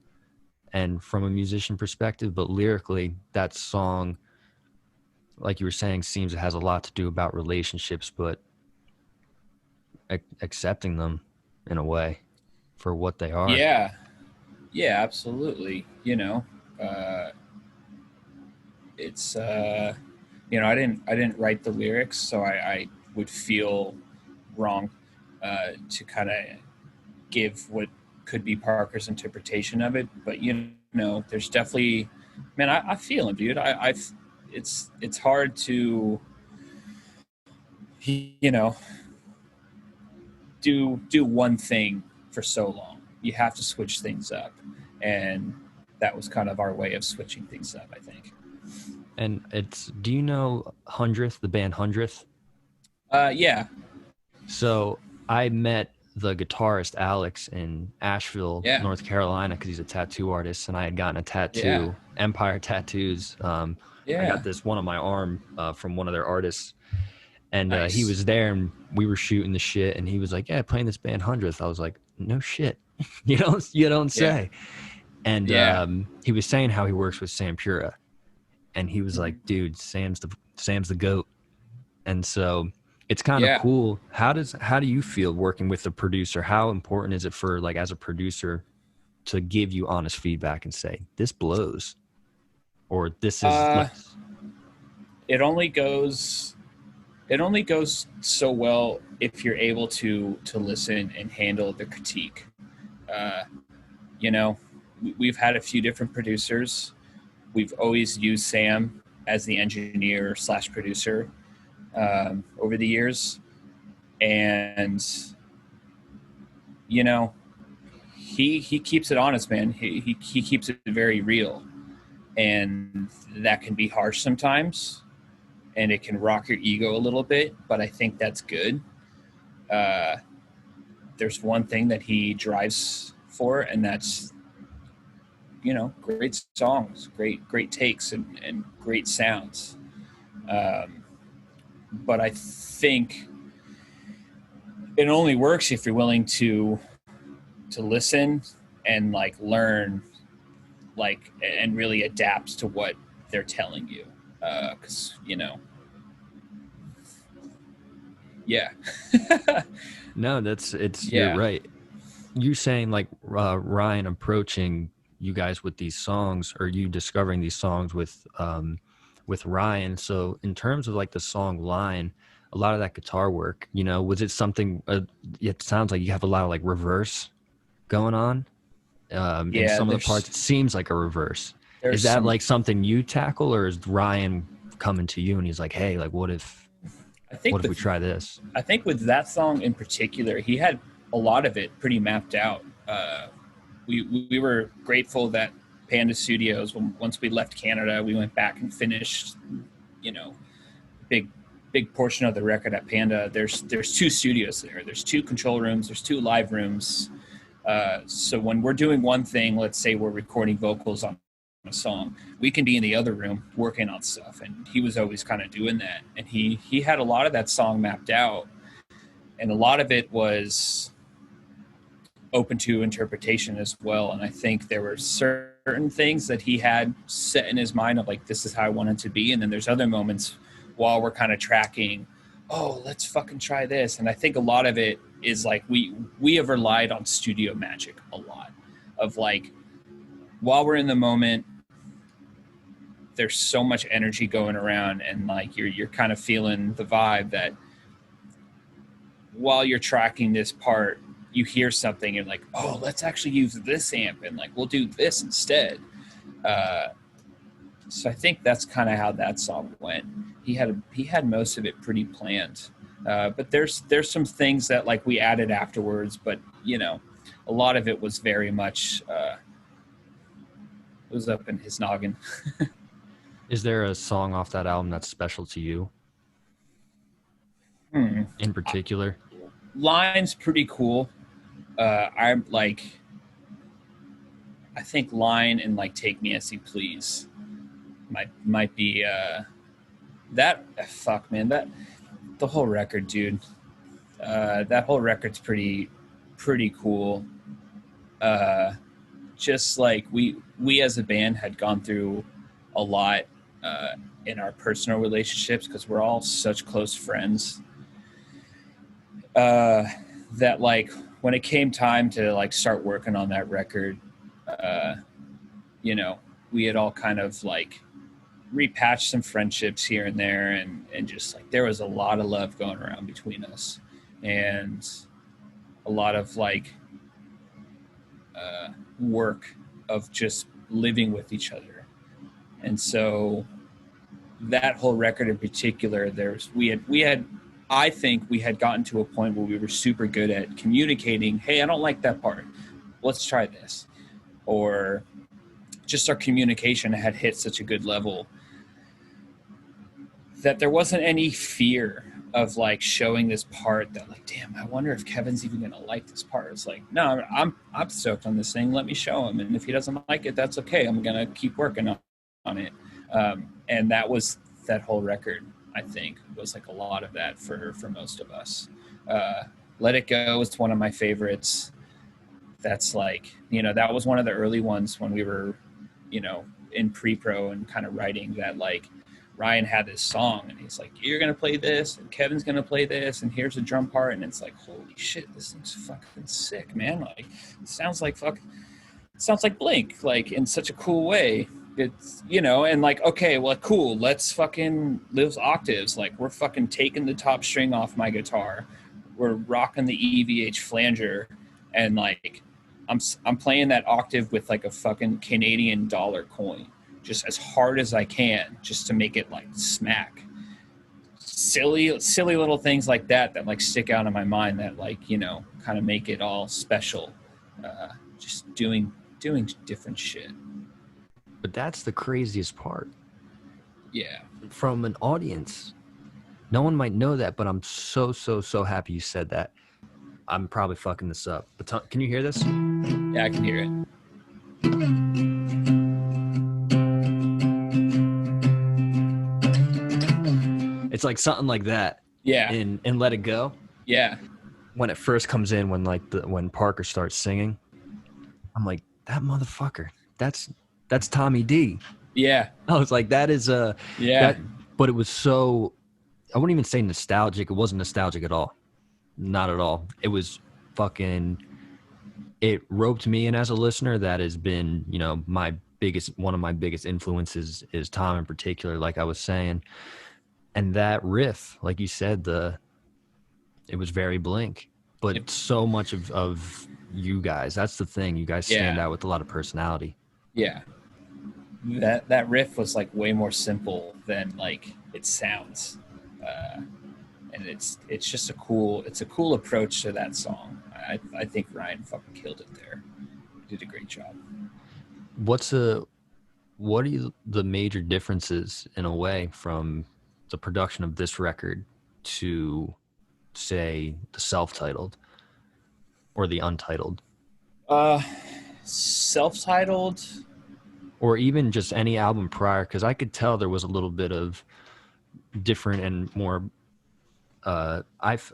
and from a musician perspective. But lyrically, that song, like you were saying, seems it has a lot to do about relationships, but accepting them in a way for what they are. Yeah. Yeah, absolutely. It's I didn't write the lyrics, so I would feel wrong to kind of give what could be Parker's interpretation of it. But there's definitely, man, I feel him, dude. It's hard to do one thing for so long. You have to switch things up, and that was kind of our way of switching things up, I think. And do you know Hundredth, the band Hundredth? Yeah. So I met the guitarist Alex in Asheville, Yeah. North Carolina, because he's a tattoo artist, and I had gotten a tattoo, Yeah. Empire Tattoos. I got this one on my arm from one of their artists, and Nice. he was there, and we were shooting the shit, and he was like, "Yeah, playing this band Hundredth." I was like, "No shit, you don't say." Yeah. And he was saying how he works with Sam Pura, and he was like, "Dude, Sam's the GOAT." And so it's kind of cool. How do you feel working with the producer? How important is it for, like, as a producer, to give you honest feedback and say, this blows, or this is it only goes so well if you're able to listen and handle the critique. We've had a few different producers. We've always used Sam as the engineer / producer over the years, and he keeps it honest, man. He keeps it very real, and that can be harsh sometimes, and it can rock your ego a little bit, but I think that's good. There's one thing that he drives for, and that's great songs, great takes, and great sounds. But I think it only works if you're willing to listen and like learn, like, and really adapt to what they're telling you. 'Cause yeah. No, you're right. You saying, like, Ryan approaching you guys with these songs, or you discovering these songs with Ryan. So in terms of like the song line, a lot of that guitar work, was it something, it sounds like you have a lot of like reverse going on. In some of the parts, it seems like a reverse. Is that like something you tackle, or is Ryan coming to you and he's like, hey, like, what if we try this? I think with that song in particular, he had a lot of it pretty mapped out. We were grateful that Panda Studios, once we left Canada, we went back and finished, big portion of the record at Panda. There's 2 studios there. There's 2 control rooms. There's 2 live rooms. So when we're doing one thing, let's say we're recording vocals on a song, we can be in the other room working on stuff. And he was always kind of doing that. And he had a lot of that song mapped out. And a lot of it was open to interpretation as well. And I think there were certain things that he had set in his mind of like, this is how I want it to be. And then there's other moments while we're kind of tracking, oh, let's fucking try this. And I think a lot of it is like, we have relied on studio magic a lot of like, while we're in the moment, there's so much energy going around, and like you're kind of feeling the vibe that while you're tracking this part, you hear something and like, oh, let's actually use this amp and like we'll do this instead. So I think that's kind of how that song went. He had most of it pretty planned, but there's some things that like we added afterwards. But you know, a lot of it was very much was up in his noggin. Is there a song off that album that's special to you in particular? Line's pretty cool. I'm like, I think Line and like Take Me As You Please might be that. Fuck man, that the whole record, dude. That whole record's pretty cool. Just like we as a band had gone through a lot in our personal relationships because we're all such close friends. That like when it came time to like start working on that record, you know, we had all kind of like repatched some friendships here and there, and just like there was a lot of love going around between us, and a lot of like work of just living with each other. And so that whole record in particular, we had I think we had gotten to a point where we were super good at communicating, hey, I don't like that part, let's try this. Or just our communication had hit such a good level that there wasn't any fear of like showing this part that like, damn, I wonder if Kevin's even gonna like this part. It's like, no, I'm stoked on this thing, let me show him, and if he doesn't like it, that's okay, I'm gonna keep working on it. And that was that whole record, I think, was like a lot of that for most of us. Let It Go is one of my favorites. That's like, you know, that was one of the early ones when we were, you know, in pre-pro and kind of writing that. Like Ryan had this song and he's like, you're gonna play this and Kevin's gonna play this and here's the drum part, and it's like, holy shit, this thing's fucking sick, man. Like it sounds like Blink, like in such a cool way. It's, you know, and like, okay, well, cool, let's fucking those octaves, like we're fucking taking the top string off my guitar, we're rocking the EVH flanger, and like I'm playing that octave with like a fucking Canadian dollar coin just as hard as I can just to make it like smack. Silly little things like that like stick out in my mind that like, you know, kind of make it all special. Just doing different shit. But that's the craziest part. Yeah. From an audience, no one might know that, but I'm so happy you said that. I'm probably fucking this up, but can you hear this? Yeah, I can hear it. It's like something like that. Yeah. And Let It Go. Yeah. When it first comes in, when Parker starts singing, I'm like, that motherfucker. That's Tommy D. Yeah. I was like, that is but it was so, I wouldn't even say nostalgic. It wasn't nostalgic at all. Not at all. It was fucking, it roped me in as a listener. That has been, you know, one of my biggest influences is Tom in particular, like I was saying. And that riff, like you said, it was very Blink, but so much of you guys, that's the thing. You guys stand out with a lot of personality. Yeah. That riff was like way more simple than like it sounds. And it's just a cool approach to that song. I think Ryan fucking killed it there. He did a great job. What are the major differences in a way from the production of this record to, say, the self-titled or the untitled? Self-titled, or even just any album prior, because I could tell there was a little bit of different and more.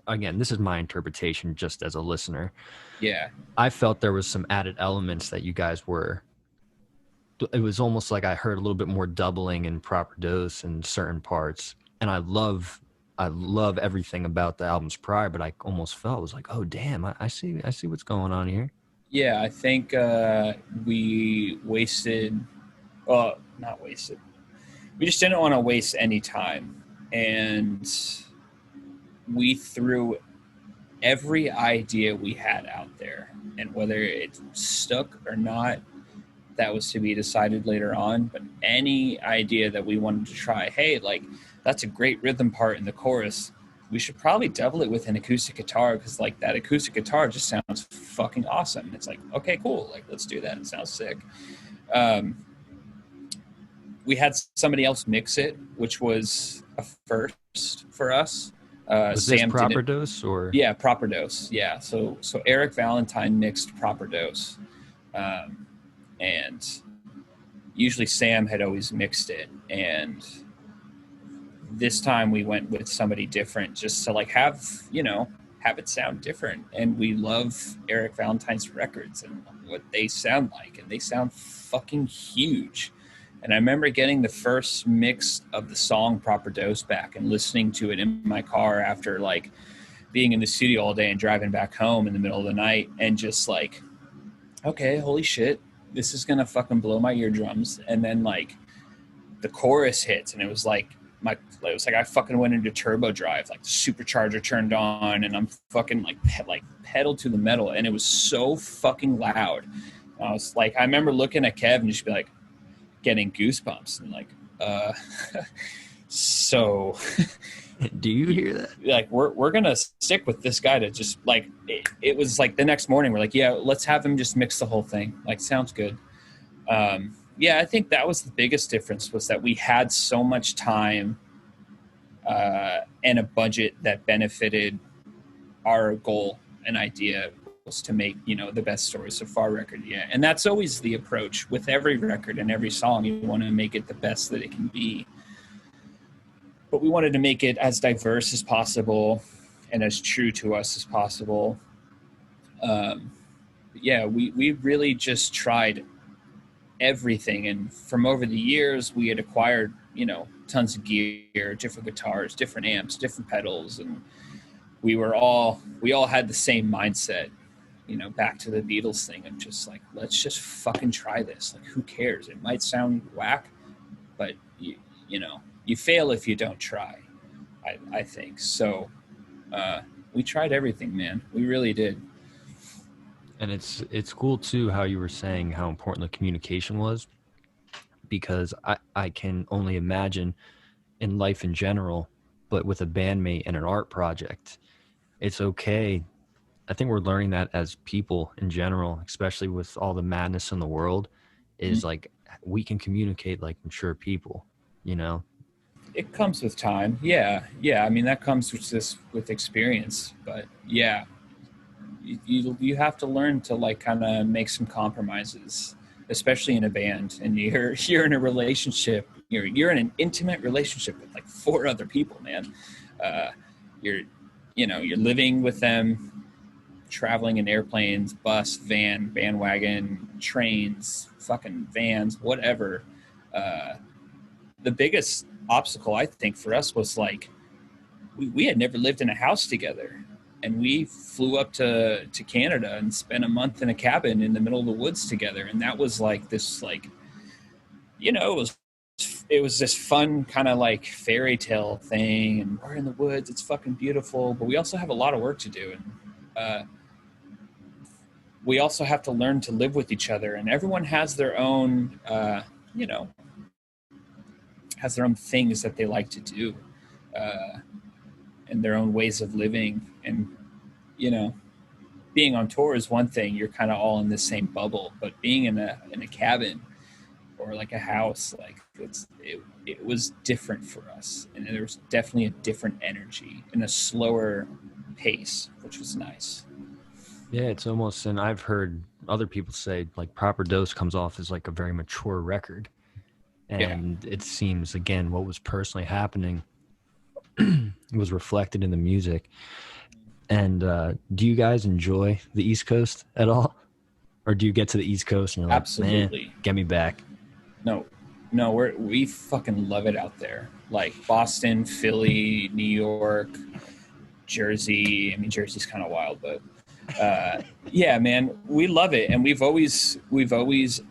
Again, this is my interpretation just as a listener. Yeah, I felt there was some added elements that you guys were. It was almost like I heard a little bit more doubling and proper dose in certain parts, and I love everything about the albums prior. But I almost felt, I was like, oh damn, I see what's going on here. Yeah, I think we wasted, well, not wasted. We just didn't want to waste any time. And we threw every idea we had out there. And whether it stuck or not, that was to be decided later on. But any idea that we wanted to try, hey, like, that's a great rhythm part in the chorus. We should probably double it with an acoustic guitar because, like, that acoustic guitar just sounds fucking awesome. It's like, okay, cool. Like, let's do that. It sounds sick. Um, we had somebody else mix it, which was a first for us. Was this Sam did proper it. dose or? Yeah, Proper Dose. Yeah, so Eric Valentine mixed Proper Dose, um, and usually Sam had always mixed it, and this time we went with somebody different just to like have it sound different. And we love Eric Valentine's records and what they sound like, and they sound fucking huge. And I remember getting the first mix of the song Proper Dose back and listening to it in my car after like being in the studio all day and driving back home in the middle of the night, and just like, okay, holy shit, this is gonna fucking blow my eardrums. And then like the chorus hits, and it was like I fucking went into turbo drive, like the supercharger turned on, and I'm fucking like pedal to the metal, and it was so fucking loud. I was like, I remember looking at Kev and just be like getting goosebumps and like, so Do you hear that? like we're gonna stick with this guy to just like it was like the next morning we're like, yeah, let's have him just mix the whole thing, like sounds good. Yeah, I think that was the biggest difference, was that we had so much time and a budget that benefited our goal and idea was to make, the best Story So Far record. Yeah, and that's always the approach with every record and every song. You want to make it the best that it can be, but we wanted to make it as diverse as possible and as true to us as possible. Yeah, we really just tried everything. And from over the years, we had acquired, tons of gear, different guitars, different amps, different pedals. And we all had the same mindset, back to the Beatles thing of just like, let's just fucking try this. Like, who cares? It might sound whack, but you fail if you don't try. I think so. We tried everything, man. We really did. And it's cool too how you were saying how important the communication was, because I can only imagine in life in general, but with a bandmate and an art project, it's okay. I think we're learning that as people in general, especially with all the madness in the world, is like we can communicate like mature people, you know? It comes with time. Yeah. I mean, that comes with experience. But yeah, you have to learn to like kind of make some compromises, especially in a band. And you're in a relationship. You're in an intimate relationship with like four other people, man. You're you're living with them, traveling in airplanes, bus, van, bandwagon, trains, fucking vans, whatever. The biggest obstacle I think for us was like we had never lived in a house together, and we flew up to Canada and spent a month in a cabin in the middle of the woods together. And that was like this, like, it was this fun kind of like fairy tale thing, and we're in the woods, it's fucking beautiful, but we also have a lot of work to do. And we also have to learn to live with each other, and everyone has their own has their own things that they like to do, and their own ways of living. And being on tour is one thing, you're kind of all in the same bubble, but being in a cabin or like a house, like it was different for us, and there was definitely a different energy and a slower pace, which was nice. Yeah, it's almost, and I've heard other people say like Proper Dose comes off as like a very mature record. Yeah. And it seems, again, what was personally happening was reflected in the music. And do you guys enjoy the East Coast at all? Or do you get to the East Coast and you're like, Absolutely. man, get me back? No, we fucking love it out there. Like Boston, Philly, New York, Jersey. I mean, Jersey's kind of wild, but Yeah, man, we love it, and we've always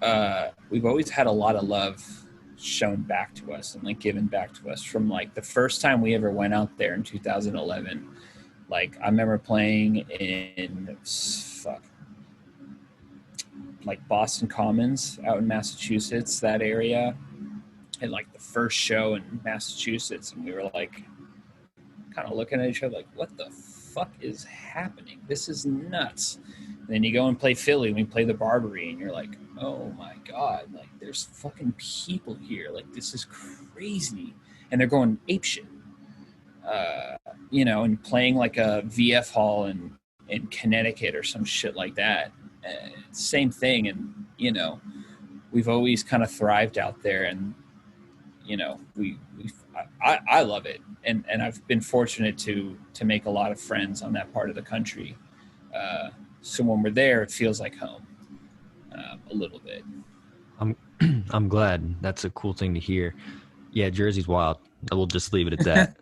had a lot of love shown back to us and like given back to us from like the first time we ever went out there in 2011. Like I remember playing in like Boston Commons out in Massachusetts, that area, and like the first show in Massachusetts, and we were like kind of looking at each other like, what the fuck is happening? This is nuts. And then you go and play Philly, and we play the Barbary, and you're like, oh my God, like there's fucking people here. Like this is crazy. And they're going apeshit. And playing like a VF hall in Connecticut or some shit like that. Same thing. And, we've always kind of thrived out there, and, I love it. And I've been fortunate to make a lot of friends on that part of the country. So when we're there, it feels like home a little bit. I'm glad. That's a cool thing to hear. Yeah, Jersey's wild. We'll just leave it at that.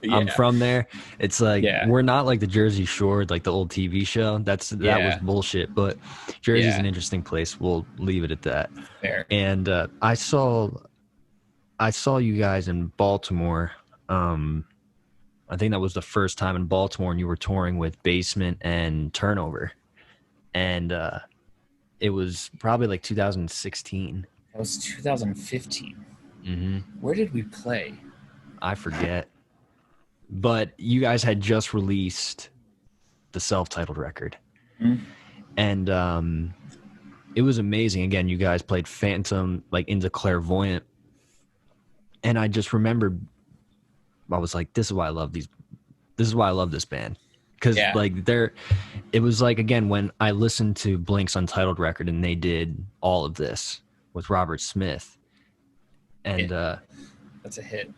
I'm from there. It's like we're not like the Jersey Shore, like the old TV show. That was bullshit. But Jersey's an interesting place. We'll leave it at that. Fair. And I saw you guys in Baltimore. I think that was the first time in Baltimore, and you were touring with Basement and Turnover. And it was probably like 2016. That was 2015. Mm-hmm. Where did we play? I forget. But you guys had just released the self-titled record. Mm-hmm. And it was amazing. Again, you guys played Phantom, like Into Clairvoyant. And I just remember, I was like, this is why I love this band. Because it was like, again, when I listened to Blink's Untitled record and they did all of this with Robert Smith. And that's a hit.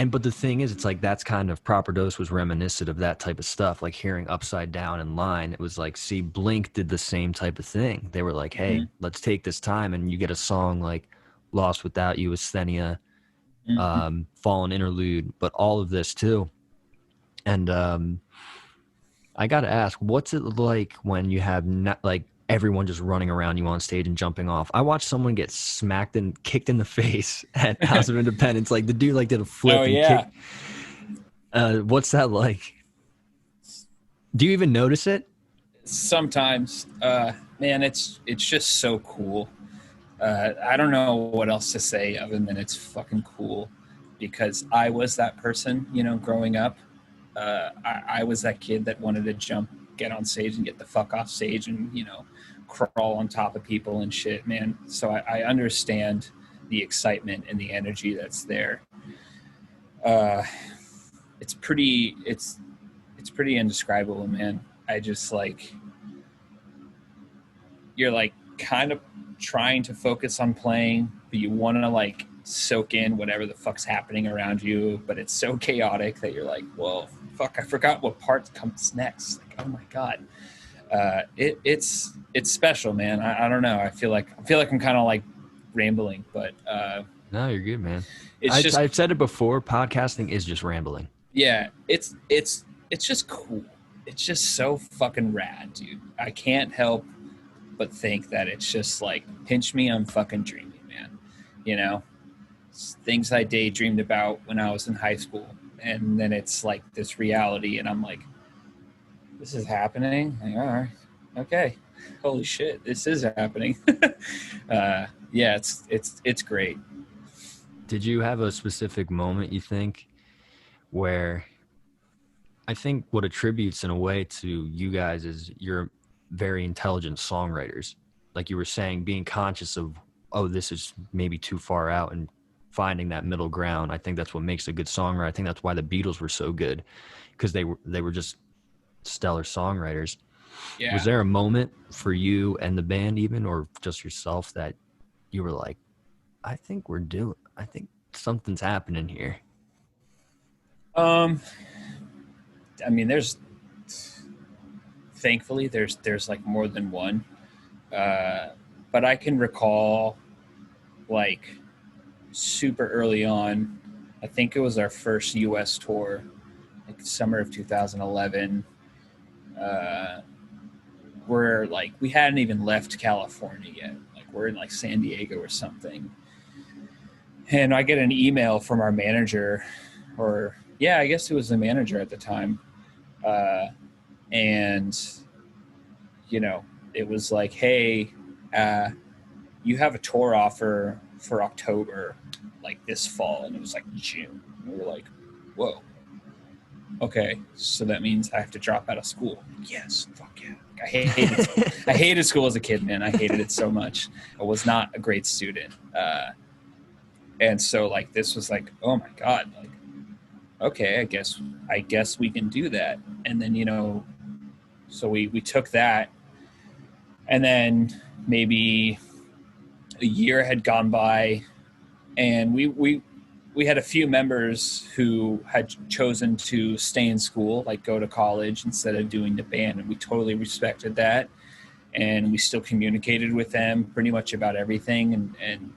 But the thing is, it's like that's kind of Proper Dose was reminiscent of that type of stuff, like hearing Upside Down and Line. It was like, see, Blink did the same type of thing. They were like, hey, let's take this time, and you get a song like Lost Without You, Asthenia, Fallen Interlude, but all of this too. And I got to ask, what's it like when you have like everyone just running around you on stage and jumping off? I watched someone get smacked and kicked in the face at House of Independence. Like the dude like did a flip and kicked. What's that like? Do you even notice it? Sometimes, man, it's just so cool. I don't know what else to say other than it's fucking cool, because I was that person, growing up. I was that kid that wanted to jump, get on stage and get the fuck off stage and, crawl on top of people and shit, man. So I understand the excitement and the energy that's there. It's pretty indescribable, man. I just like, you're like kind of trying to focus on playing, but you want to like soak in whatever the fuck's happening around you, but it's so chaotic that you're like, well, fuck, I forgot what part comes next. Like, oh my God. It's special, man. I don't know. I feel like I'm kind of like rambling, but no, you're good, man. I've said it before. Podcasting is just rambling. Yeah, it's just cool. It's just so fucking rad, dude. I can't help but think that it's just like, pinch me, I'm fucking dreaming, man. It's things I daydreamed about when I was in high school, and then it's like this reality, and I'm like, this is happening. Like, all right, okay, holy shit, this is happening. Yeah, it's great. Did you have a specific moment, you think, where I think what attributes in a way to you guys is you're very intelligent songwriters? Like you were saying, being conscious of, oh, this is maybe too far out, and finding that middle ground. I think that's what makes a good songwriter. I think that's why the Beatles were so good, because they were just stellar songwriters. Yeah. Was there a moment for you and the band, even, or just yourself, that you were like, I think something's happening here? I mean, thankfully there's like more than one, but I can recall like super early on, I think it was our first US tour, like summer of 2011. we're like, we hadn't even left California yet. Like we're in like San Diego or something. And I get an email from our manager, or yeah, I guess it was the manager at the time. And, you know, it was like, hey, you have a tour offer for October, like this fall. And it was like June. And we were like, whoa. Okay, so that means I have to drop out of school. Yes, fuck yeah. I hated school as a kid, man. I hated it so much. I was not a great student. And so like this was like, oh my God, like, okay, I guess we can do that. And then, you know, so we took that, and then maybe a year had gone by, and we had a few members who had chosen to stay in school, like go to college instead of doing the band. And we totally respected that. And we still communicated with them pretty much about everything. And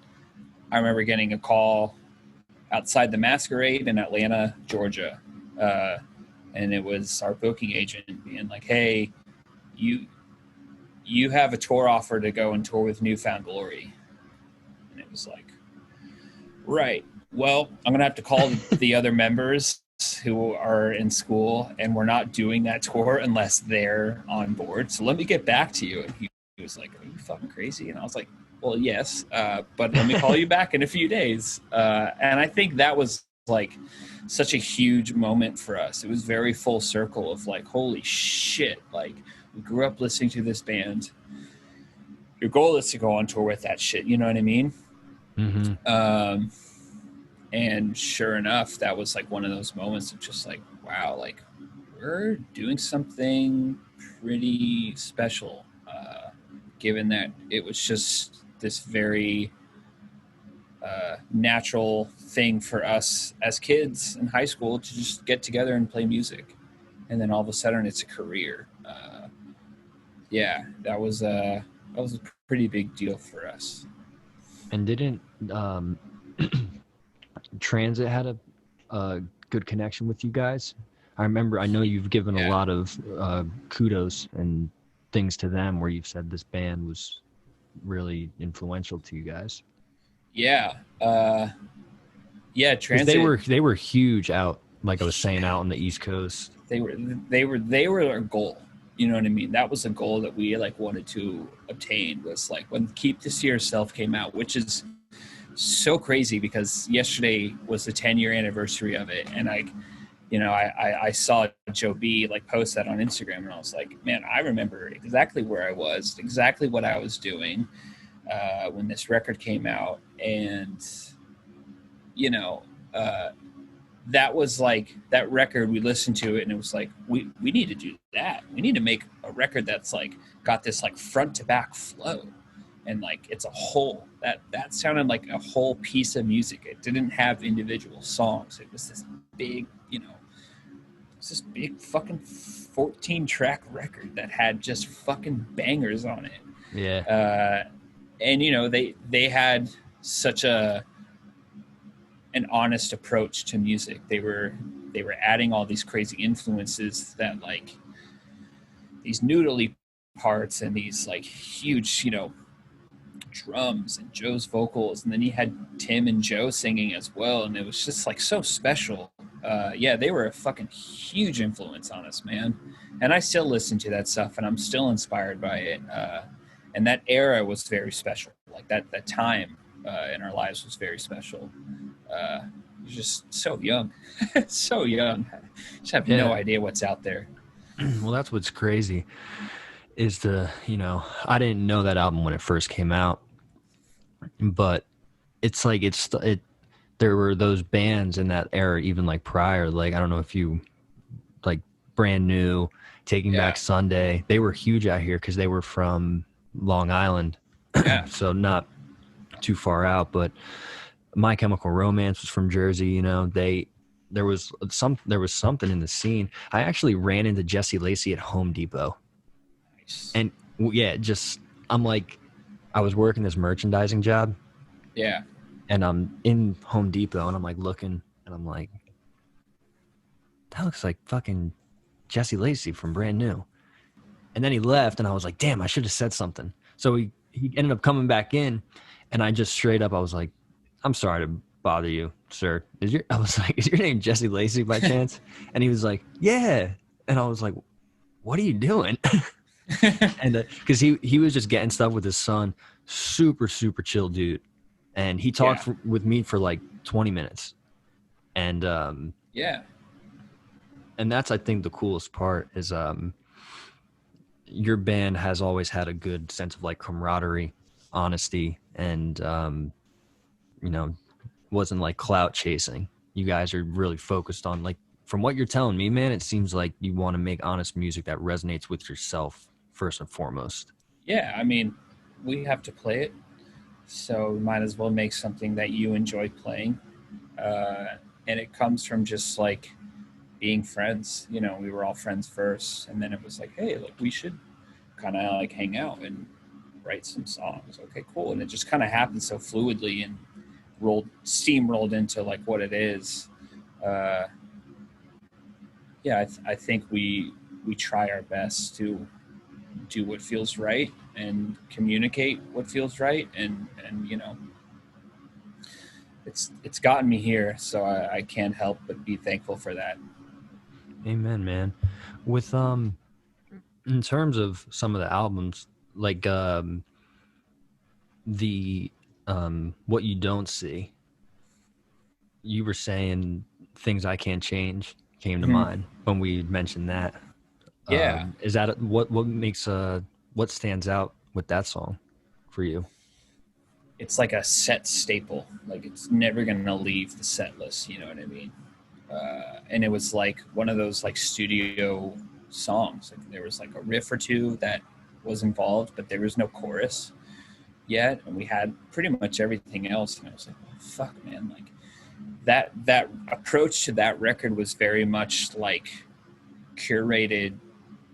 I remember getting a call outside the Masquerade in Atlanta, Georgia. And it was our booking agent being like, hey, you have a tour offer to go and tour with Newfound Glory. And it was like, right. Well, I'm going to have to call the other members who are in school, and we're not doing that tour unless they're on board. So let me get back to you. And he was like, are you fucking crazy? And I was like, well, yes, but let me call you back in a few days. And I think that was like such a huge moment for us. It was very full circle of like, holy shit. Like we grew up listening to this band. Your goal is to go on tour with that shit. You know what I mean? Mm-hmm. And sure enough, that was like one of those moments of just like, wow, like we're doing something pretty special, given that it was just this very natural thing for us as kids in high school to just get together and play music. And then all of a sudden it's a career. Yeah, that was a pretty big deal for us. And didn't Transit had a good connection with you guys? I know you've given a lot of kudos and things to them where you've said this band was really influential to you guys. Yeah. Transit. They were huge out, like I was saying, out on the East Coast. They were our goal. You know what I mean? That was a goal that we like wanted to obtain, was like when Keep This to Yourself came out, which is so crazy because yesterday was the 10-year anniversary of it. And I saw Joe B like post that on Instagram, and I was like, man, I remember exactly where I was, exactly what I was doing when this record came out. And, you know, that was like that record, we listened to it and it was like, we need to do that. We need to make a record that's like got this like front to back flow. And like it's a whole that sounded like a whole piece of music. It didn't have individual songs. It was this big, it's this big fucking 14-track record that had just fucking bangers on it. Yeah. And they had such an honest approach to music. They were adding all these crazy influences that like these noodly parts and these like huge, drums and Joe's vocals, and then you had Tim and Joe singing as well, and it was just like so special. They were a fucking huge influence on us, man. And I still listen to that stuff and I'm still inspired by it. And that era was very special. Like that time in our lives was very special. You're just so young. So young. Just have no idea what's out there. Well, that's what's crazy is I didn't know that album when it first came out, but it's like there were those bands in that era, even like prior, like I don't know if you like Brand New, Taking Back Sunday, they were huge out here because they were from Long Island. So not too far out, but My Chemical Romance was from Jersey. There was something in the scene. I actually ran into Jesse Lacey at Home Depot. And I'm like, I was working this merchandising job. Yeah. And I'm in Home Depot and I'm like looking and I'm like, that looks like fucking Jesse Lacey from Brand New. And then he left, and I was like, damn, I should have said something. So he ended up coming back in, and I just straight up, I was like, I'm sorry to bother you, sir. I was like, is your name Jesse Lacey by chance? And he was like, yeah. And I was like, what are you doing? And because he was just getting stuff with his son, super, super chill dude. And he talked with me for like 20 minutes. And yeah. And that's, I think, the coolest part is your band has always had a good sense of like camaraderie, honesty, and wasn't like clout chasing. You guys are really focused on, like, from what you're telling me, man, it seems like you want to make honest music that resonates with yourself first and foremost. Yeah, I mean, we have to play it, so we might as well make something that you enjoy playing. And it comes from just like being friends. We were all friends first, and then it was like, hey, look, we should kind of like hang out and write some songs. Okay, cool. And it just kind of happened so fluidly and steamrolled into like what it is. I think we try our best to do what feels right and communicate what feels right, and it's gotten me here, so I can't help but be thankful for that. Amen, man. With in terms of some of the albums, like the What You Don't See, you were saying Things I Can't Change came to mind when we mentioned that. Yeah. Is that what makes what stands out with that song for you? It's like a set staple. Like, it's never gonna leave the set list, you know what I mean? And it was like one of those like studio songs. Like, there was like a riff or two that was involved, but there was no chorus yet, and we had pretty much everything else. And I was like, oh, fuck, man, like that approach to that record was very much like curated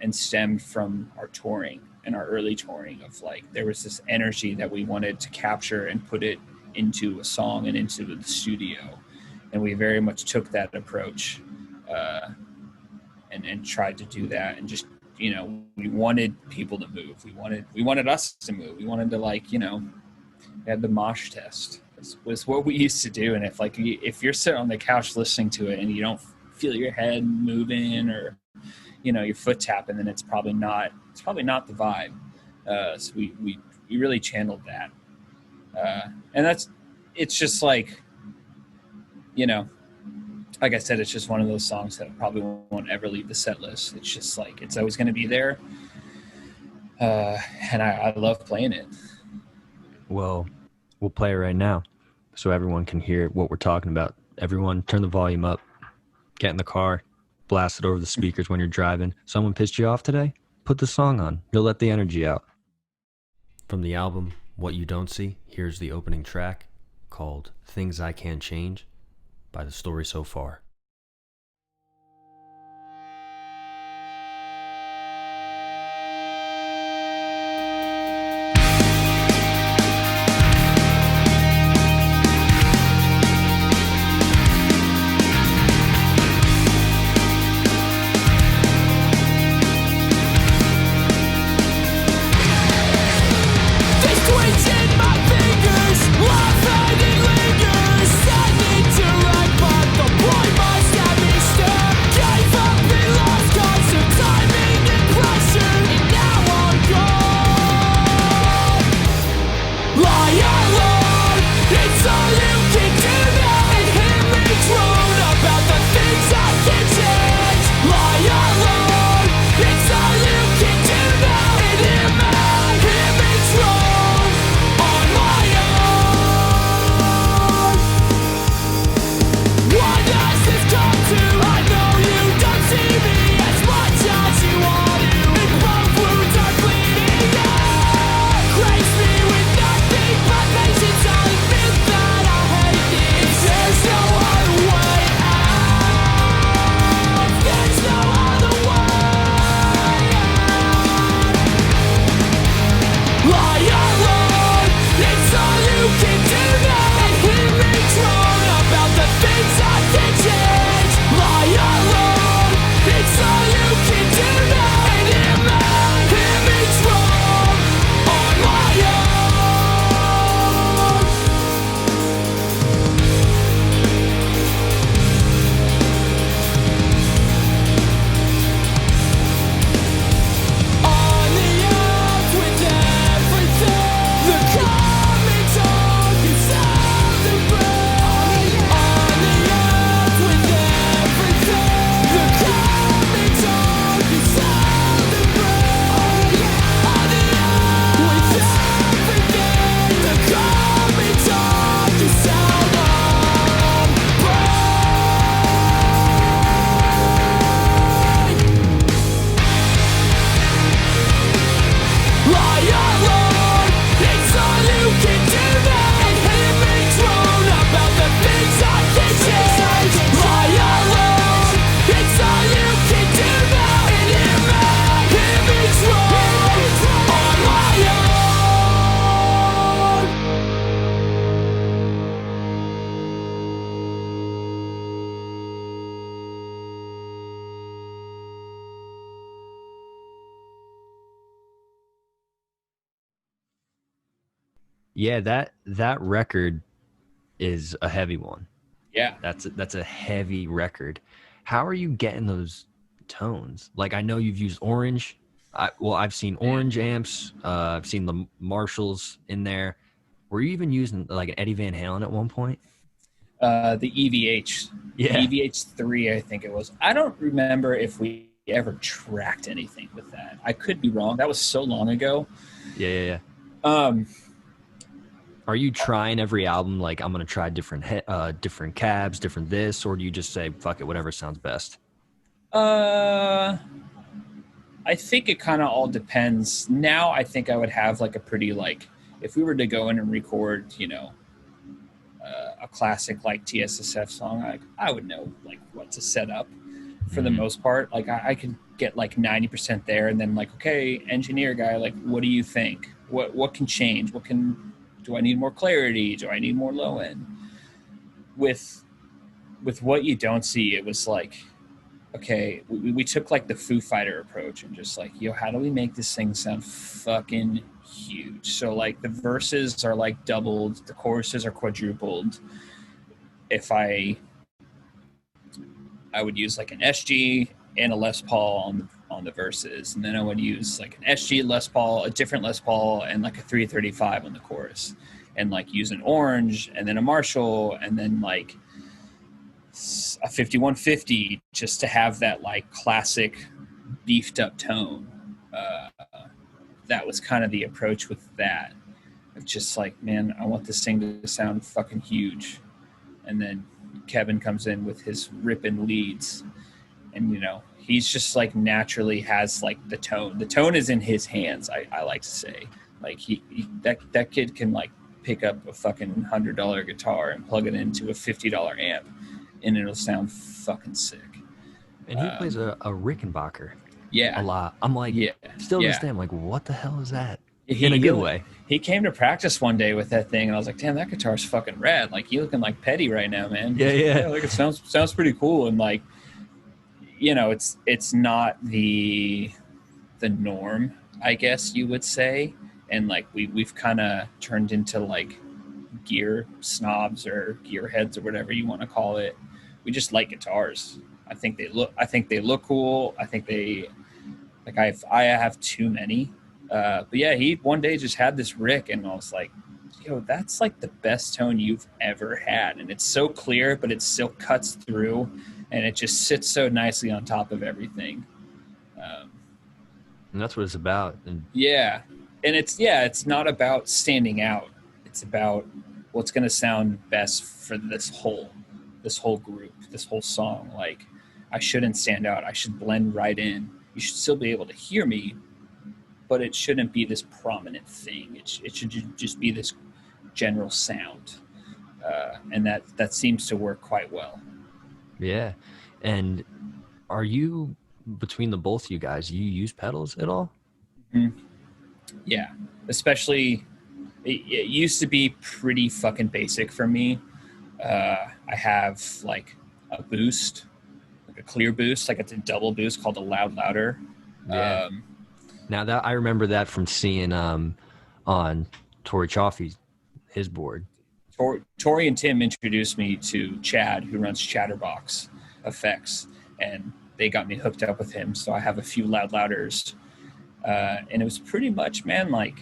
and stemmed from our touring and our early touring of like, there was this energy that we wanted to capture and put it into a song and into the studio. And we very much took that approach and tried to do that. And just, we wanted people to move. We wanted us to move. We wanted to, like, we had the mosh test. It was what we used to do. And if you're sitting on the couch listening to it and you don't feel your head moving or, your foot tapping, then it's probably not the vibe. So we really channeled that. And it's just like, like I said, it's just one of those songs that probably won't ever leave the set list. It's just like, it's always going to be there. And I love playing it. Well, we'll play it right now so everyone can hear what we're talking about. Everyone, turn the volume up, get in the car, blast it over the speakers when you're driving. Someone pissed you off today? Put the song on. You'll let the energy out. From the album What You Don't See, here's the opening track called Things I Can't Change by The Story So Far. Lingers, I need to write, but the point Yeah, that record is a heavy one. Yeah. That's a heavy record. How are you getting those tones? Like I know you've used orange. I've seen orange amps. I've seen the Marshalls in there. Were you even using like an Eddie Van Halen at one point? The EVH, the Yeah, EVH3, I think it was. I don't remember if we ever tracked anything with that. I could be wrong. That was so long ago. yeah. Um, Are you trying every album like I'm gonna try different cabs, different this, or do you just say fuck it, whatever sounds best? uh, I think it kind of all depends. Now, I think I would have like a pretty like if we were to go in and record, a classic like TSSF song, I would know like what to set up for the Mm, most part. Like I could get like 90% there, and then like, okay, engineer guy, like, what do you think? What can change? What can do I need more clarity? Do I need more low end? With what you don't see, it was like, okay, we took like the Foo Fighter approach and just like, yo, how do we make this thing sound fucking huge? So like the verses are like doubled, the choruses are quadrupled. If I would use like an SG and a Les Paul on the verses, and then I would use like an SG Les Paul, a different Les Paul, and like a 335 on the chorus, and like use an orange, and then a Marshall, and then like a 5150, just to have that like classic beefed up tone. Uh, that was kind of the approach with that. Of just like, man, I want this thing to sound fucking huge, and then Kevin comes in with his ripping leads, and he's just like naturally has like the tone. The tone is in his hands. I like to say, like that kid can like pick up a fucking $100 guitar and plug it into a $50 amp, and it'll sound fucking sick. and he plays a Rickenbacker a Yeah, lot. I'm like, yeah, still to this yeah. day, I'm like, what the hell is that? In a He good he way. he came to practice one day with that thing, and I was like, damn, that guitar's fucking rad. Like, you looking like Petty right now, man. Yeah, He's like, yeah. yeah, like it sounds pretty cool, and like, it's not the norm, I guess you would say. And like we've kind of turned into like gear snobs or gearheads or whatever you want to call it. We just like guitars. I think they look cool. I think they like I have too many. But yeah, he one day just had this Rick, and I was like, yo, that's like the best tone you've ever had. And it's so clear, but it still cuts through, and it just sits so nicely on top of everything. Um, And that's what it's about. And yeah. And it's not about standing out. It's about what's going to sound best for this whole group, this whole song. Like, I shouldn't stand out. I should blend right in. You should still be able to hear me, but it shouldn't be this prominent thing. It should just be this general sound. And that seems to work quite well. yeah. And are you between the both of you guys, you use pedals at all? Mhm. Yeah, especially it used to be pretty fucking basic for me. I have like a boost, like a clear boost, like it's a double boost called a loud louder. Yeah. Um, Now that I remember that from seeing on Tori Chaffee's his board. Tori and Tim introduced me to Chad, who runs Chatterbox Effects, and they got me hooked up with him. So I have a few loud louders, and it was pretty much, man, like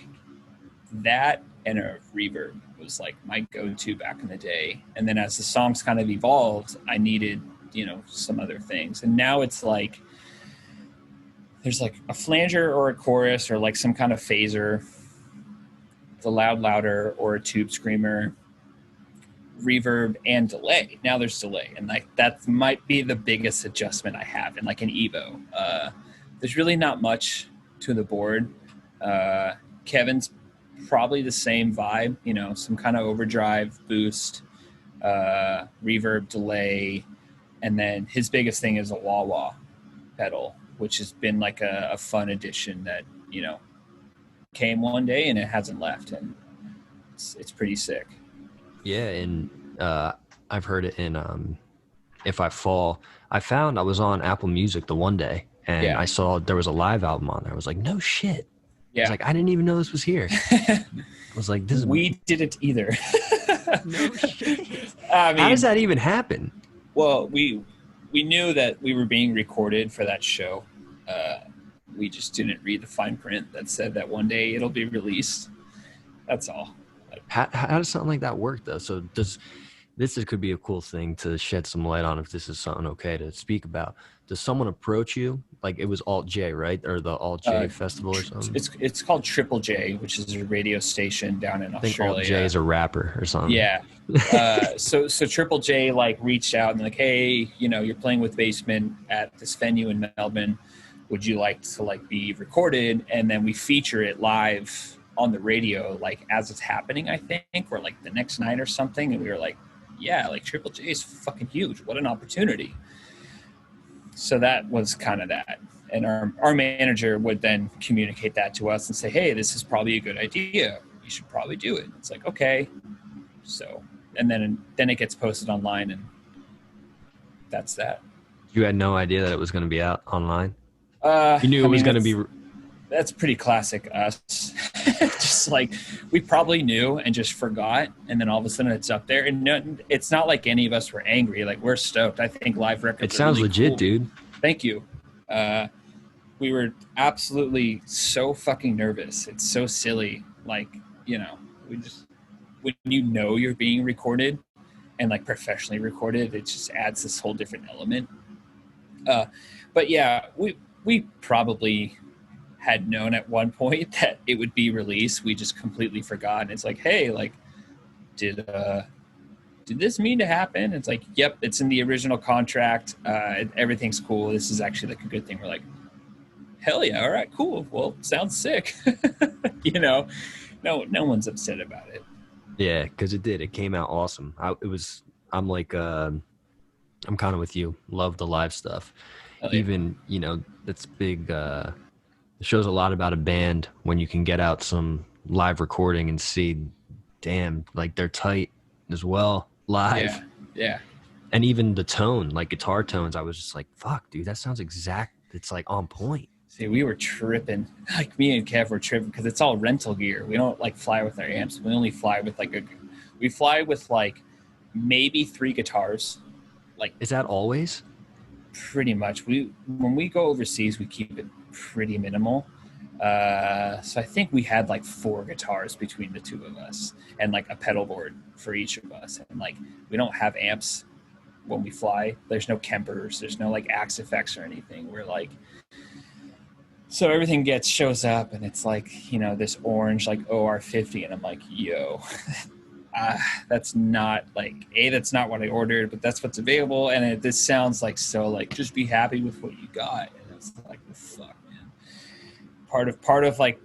that and a reverb was like my go-to back in the day. And then as the songs kind of evolved, I needed some other things, and now it's like there's like a flanger or a chorus or like some kind of phaser, the loud louder or a tube screamer, reverb, and delay. Now there's delay, and like that might be the biggest adjustment I have in like an Evo. There's really not much to the board. Kevin's probably the same vibe, some kind of overdrive, boost, reverb, delay, and then his biggest thing is a wah-wah pedal, which has been like a fun addition that came one day and it hasn't left, and it's pretty sick. Yeah, and I've heard it in If I Fall. I was on Apple Music the one day and Yeah, I saw there was a live album on there. I was like, no shit. was Yeah. like, I didn't even know this was here. I was like, this is We didn't either. no shit. I How does mean, that even happen? well, we knew that we were being recorded for that show. Uh, we just didn't read the fine print that said that one day it'll be released. That's all. Like, How does something like that work though? So could be a cool thing to shed some light on if this is something okay to speak about. Does someone approach you? Like it was Alt J, right? Or the Alt J uh, festival or something? it's called Triple J, which is a radio station down in I think Alt J Australia. is a rapper or something. Yeah. So Triple J like reached out and like, hey, you're playing with Basement at this venue in Melbourne. Would you like to like be recorded? And then we feature it live on the radio, like as it's happening, I think, or like the next night or something. And we were like, yeah, like Triple J is fucking huge. What an opportunity. So that was kind of that. And our manager would then communicate that to us and say, hey, this is probably a good idea. You should probably do it. It's like, okay. So, and then it gets posted online, and that's that. You had no idea that it was going to be out online. You knew I it was mean, going to be. that's pretty classic us. Just like we probably knew and just forgot, and then all of a sudden it's up there. And no, it's not like any of us were angry. Like we're stoked. I think live records. It sounds really legit, cool. dude. Thank you. We were absolutely so fucking nervous. It's so silly. Like we just when you're being recorded and like professionally recorded, it just adds this whole different element. But yeah, we probably had known at one point that it would be released. We just completely forgot. And it's like, hey, like, did this mean to happen? It's like, yep, it's in the original contract. Everything's cool. This is actually like a good thing. We're like, hell yeah, all right, cool. Well, sounds sick. No one's upset about it. Yeah, because it did. It came out awesome. I'm like, I'm kind of with you. Love the live stuff. Hell yeah. Even, that's big. It shows a lot about a band when you can get out some live recording and see, damn, like they're tight as well live. Yeah. And even the tone, like guitar tones, I was just like, fuck, dude, that sounds exact. It's like on point. See, we were tripping. Like me and Kev were tripping because it's all rental gear. We don't like fly with our amps. We only fly with we fly with like maybe 3 guitars. Like, is that always? Pretty much. When we go overseas, we keep it pretty minimal. So I think we had like 4 guitars between the 2 of us and like a pedal board for each of us. And like we don't have amps when we fly. There's no Kempers. There's no like Axe effects or anything. We're like, so everything shows up and it's like, this orange like OR50, and I'm like, yo, that's not like that's not what I ordered, but that's what's available. And this sounds like, so like, just be happy with what you got. And it's like, well, fuck, man. Part of like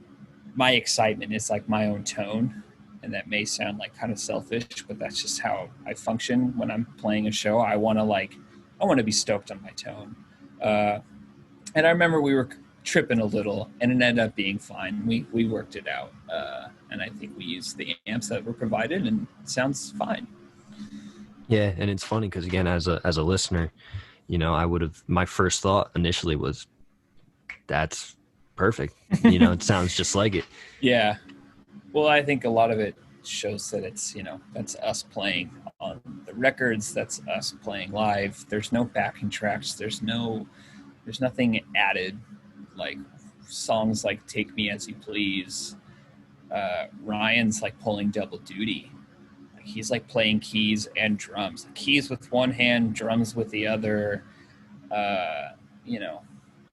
my excitement is like my own tone, and that may sound like kind of selfish, but that's just how I function when I'm playing a show. I want to be stoked on my tone. And I remember we were tripping a little, and it ended up being fine. We worked it out, and I think we used the amps that were provided, and it sounds fine. Yeah, and it's funny because again, as a listener, my first thought initially was, that's perfect. It sounds just like it. Yeah. Well, I think a lot of it shows that it's that's us playing on the records. That's us playing live. There's no backing tracks. There's nothing added. Like songs like Take Me As You Please, Ryan's like pulling double duty. Like he's like playing keys and drums, keys with one hand, drums with the other.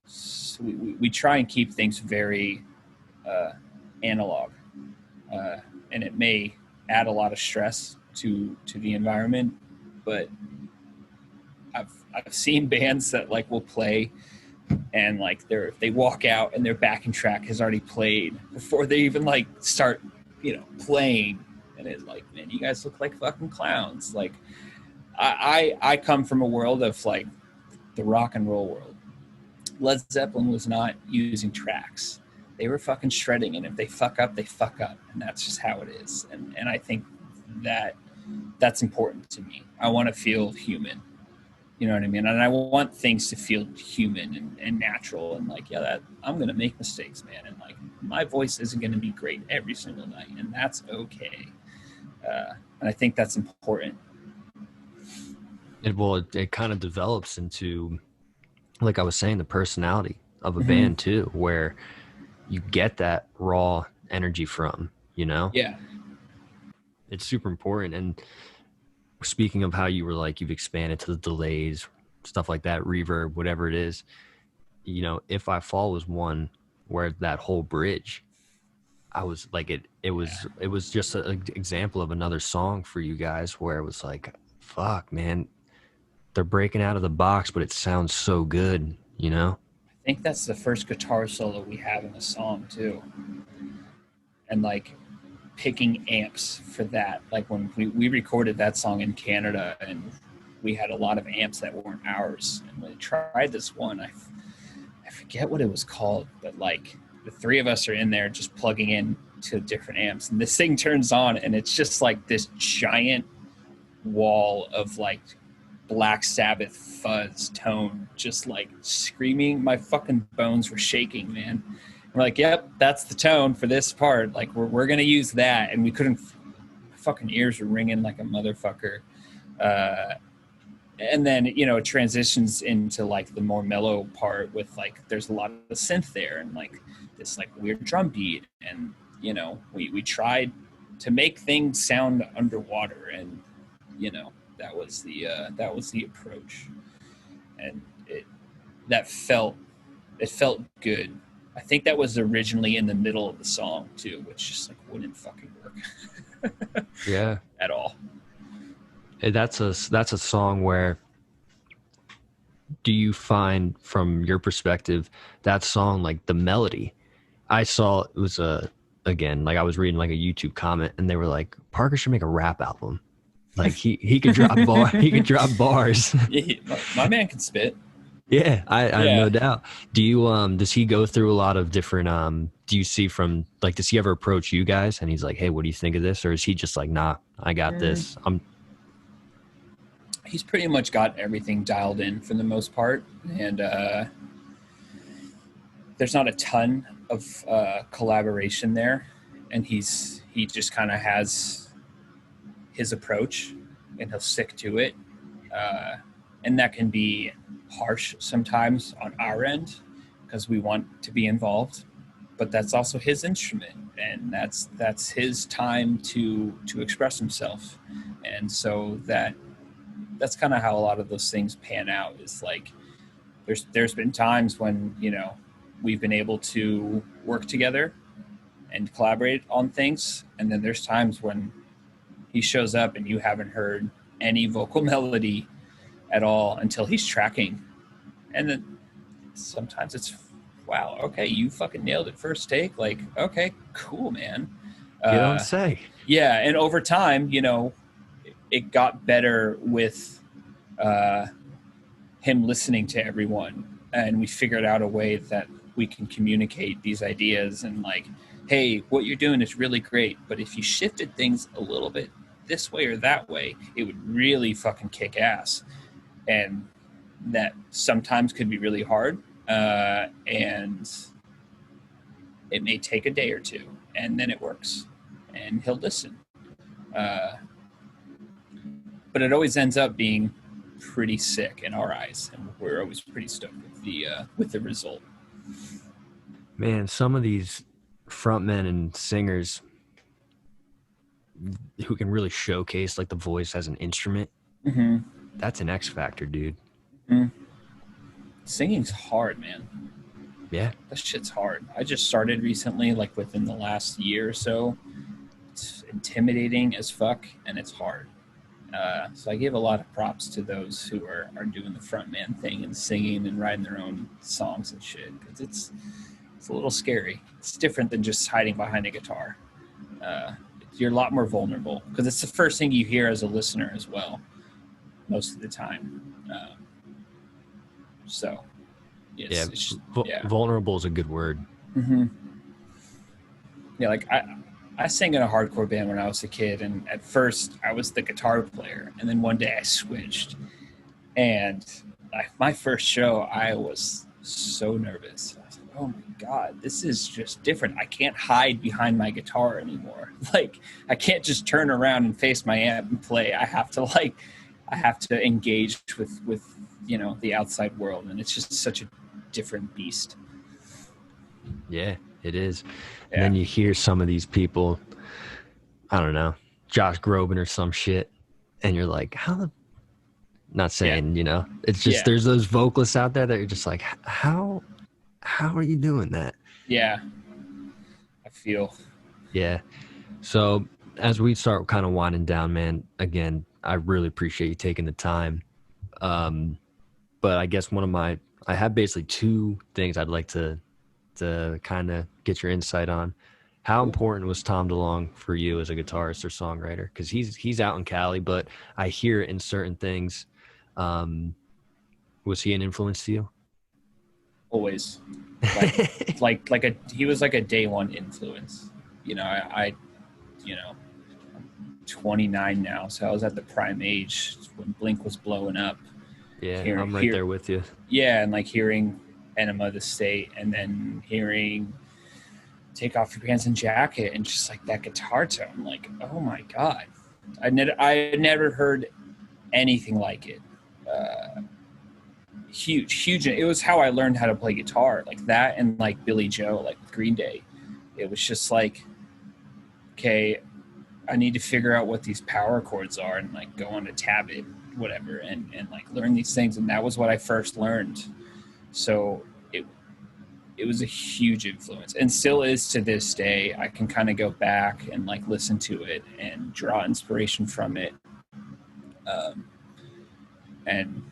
So we try and keep things very analog, and it may add a lot of stress to the environment, but I've seen bands that like will play and like they walk out and their backing track has already played before they even like start playing, and it's like, man, you guys look like fucking clowns. Like I come from a world of like the rock and roll world. Led Zeppelin was not using tracks. They were fucking shredding, and if they fuck up, they fuck up, and that's just how it is. And I think that's important to me. I want to feel human. You know what I mean? And I want things to feel human and natural, and like, yeah, that I'm gonna make mistakes, man, and like my voice isn't gonna be great every single night, and that's okay. And I think that's important. It kind of develops into, like I was saying, the personality of a Mm-hmm. band too, where you get that raw energy from, you know? Yeah. It's super important. And speaking of how you were like, you've expanded to the delays, stuff like that, reverb, whatever it is, you know, If I Fall was one where that whole bridge, I was like, it was just an example of another song for you guys where it was like, fuck, man, they're breaking out of the box, but it sounds so good, you know? I think that's the first guitar solo we have in the song too, and like picking amps for that. Like when we recorded that song in Canada, and we had a lot of amps that weren't ours. And when I tried this one, I forget what it was called, but like the three of us are in there just plugging in to different amps, and this thing turns on, and it's just like this giant wall of like Black Sabbath fuzz tone, just like screaming. My fucking bones were shaking, man. We're like, yep, that's the tone for this part. Like, we're gonna use that, and we couldn't. Fucking ears were ringing like a motherfucker. Uh, and then it transitions into like the more mellow part with like there's a lot of synth there and like this like weird drum beat, and we tried to make things sound underwater, and that was the approach, and it felt good. I think that was originally in the middle of the song too, which just like wouldn't fucking work Yeah. at all. That's a song where, do you find from your perspective that song, like the melody, I saw it was again, like I was reading like a YouTube comment and they were like, Parker should make a rap album. Like he could drop he could drop bars. Yeah, my man can spit. Yeah, I have no Yeah. doubt. Do you does he go through a lot of different do you see from like, does he ever approach you guys and he's like, hey, what do you think of this? Or is he just like, nah, I got this. He's pretty much got everything dialed in for the most part, and there's not a ton of collaboration there, and he just kind of has his approach, and he'll stick to it, uh, and that can be harsh sometimes on our end because we want to be involved, but that's also his instrument, and that's his time to express himself, and so that's kind of how a lot of those things pan out. Is like there's been times when we've been able to work together and collaborate on things, and then there's times when he shows up and you haven't heard any vocal melody at all until he's tracking, and then sometimes it's, wow, okay, you fucking nailed it first take, like, okay, cool, man. You don't say. Yeah, and over time, it got better with him listening to everyone, and we figured out a way that we can communicate these ideas, and like, hey, what you're doing is really great, but if you shifted things a little bit this way or that way, it would really fucking kick ass. And that sometimes could be really hard, and it may take a day or two, and then it works, and he'll listen. Uh, but it always ends up being pretty sick in our eyes, and we're always pretty stoked with the result. Man, some of these frontmen and singers who can really showcase like the voice as an instrument, Mm-hmm. that's an X factor, dude. Mm-hmm. Singing's hard, man. Yeah. That shit's hard. I just started recently, like within the last year or so. It's intimidating as fuck, and it's hard. So I give a lot of props to those who are doing the frontman thing and singing and writing their own songs and shit, because it's a little scary. It's different than just hiding behind a guitar. You're a lot more vulnerable because it's the first thing you hear as a listener as well, most of the time. So it's just, yeah. Vulnerable is a good word. Mm-hmm. Yeah, like I sang in a hardcore band when I was a kid, and at first I was the guitar player, and then one day I switched, And like my first show, I was so nervous. I was like, oh my God, this is just different. I can't hide behind my guitar anymore. Like I can't just turn around and face my amp and play. I have to engage with the outside world, and it's just such a different beast. Yeah, it is. And Yeah. then you hear some of these people, I don't know, Josh Groban or some shit, and you're like, how the, not Yeah. saying, it's just, Yeah. there's those vocalists out there that you're just like, how are you doing that? Yeah. I feel. Yeah. So as we start kind of winding down, man, again, I really appreciate you taking the time. But I guess I have basically two things I'd like to kind of get your insight on. How Cool. important was Tom DeLonge for you as a guitarist or songwriter? Because he's out in Cali, but I hear it in certain things. Was he an influence to you? Always. He was like a day one influence. I 29 now, so I was at the prime age when Blink was blowing up. Yeah, I'm right there with you. Yeah, and like hearing Enema of the State, and then hearing Take Off Your Pants and Jacket, and just like that guitar tone, like, oh my God, I never heard anything like it. Huge. It was how I learned how to play guitar, like that, and like Billy Joe, like Green Day. It was just like, okay, I need to figure out what these power chords are, and like go on to tab it, whatever, and like learn these things. And that was what I first learned. So it was a huge influence, and still is to this day. I can kind of go back and like listen to it and draw inspiration from it. And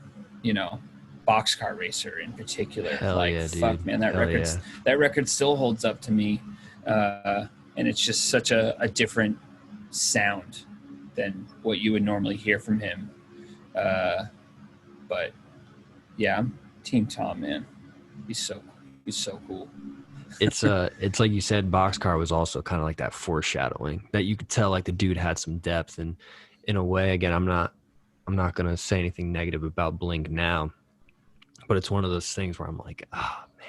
Boxcar Racer in particular. Hell like, yeah, dude. fuck, man, that record still holds up to me. And it's just such a different sound than what you would normally hear from him. But yeah, I'm Team Tom, man. He's so cool. It's like you said, Boxcar was also kind of like that foreshadowing that you could tell like the dude had some depth, and in a way, again, I'm not gonna say anything negative about Blink now, but it's one of those things where I'm like, oh man,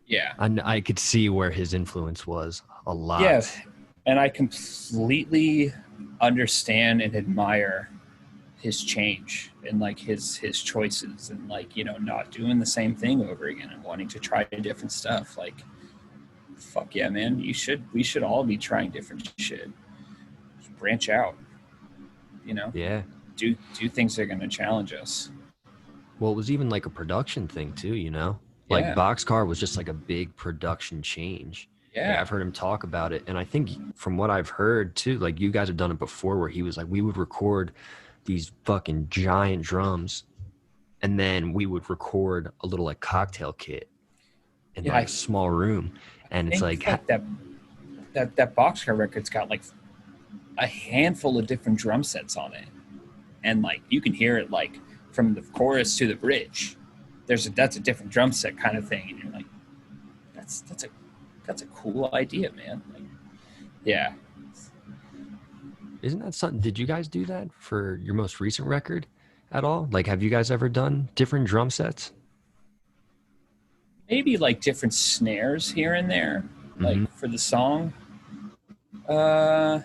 Yeah, I could see where his influence was a lot. yeah, and I completely understand and admire his change and like his choices, and like not doing the same thing over again and wanting to try different stuff. Like, fuck yeah, man, we should all be trying different shit. Just branch out, Yeah. do things that are going to challenge us. Well, it was even like a production thing too, like Yeah. Boxcar was just like a big production change. Yeah. Like, I've heard him talk about it, and I think from what I've heard too, like you guys have done it before, where he was like, we would record these fucking giant drums, and then we would record a little like cocktail kit in like a small room, and it's like that Boxcar record's got like a handful of different drum sets on it, and like you can hear it like from the chorus to the bridge. That's a different drum set kind of thing, and you're like, that's a cool idea, man. Like, yeah. Isn't that something? Did you guys do that for your most recent record at all? Like, have you guys ever done different drum sets? Maybe like different snares here and there, like for the song. But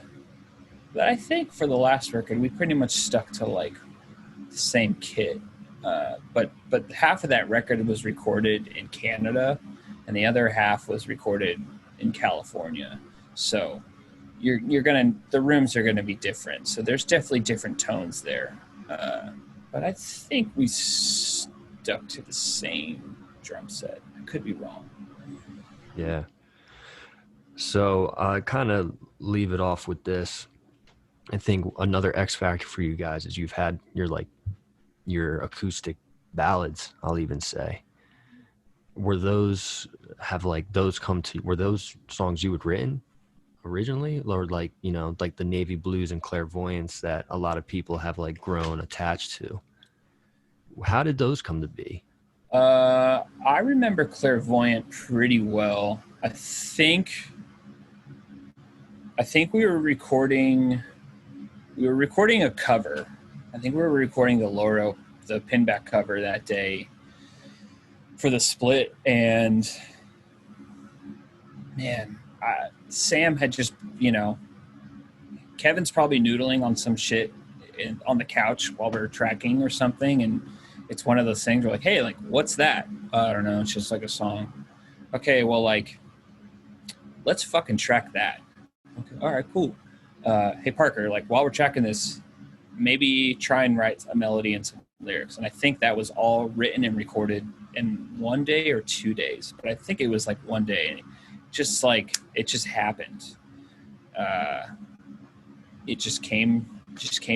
I think for the last record, we pretty much stuck to like the same kit. But half of that record was recorded in Canada, and the other half was recorded in California. So the rooms are gonna be different. So there's definitely different tones there. But I think we stuck to the same drum set. I could be wrong. Yeah. So I kind of leave it off with this. I think another X factor for you guys is you've had your acoustic ballads, I'll even say. Were those songs you had written originally, or like, like the Navy Blues and Clairvoyance that a lot of people have like grown attached to? How did those come to be? I remember Clairvoyant pretty well. I think we were recording a cover. I think we were recording the Loro the pinback cover that day for the split, and man, Sam had just, Kevin's probably noodling on some shit on the couch while we are tracking or something, and it's one of those things where like, hey, like, what's that? I don't know, it's just like a song. Okay, well, like, let's fucking track that. Okay, all right, cool. Hey, Parker, like, while we're tracking this, maybe try and write a melody and some lyrics. And I think that was all written and recorded in 1 day or 2 days, but I think it was like 1 day. And it just happened. It just came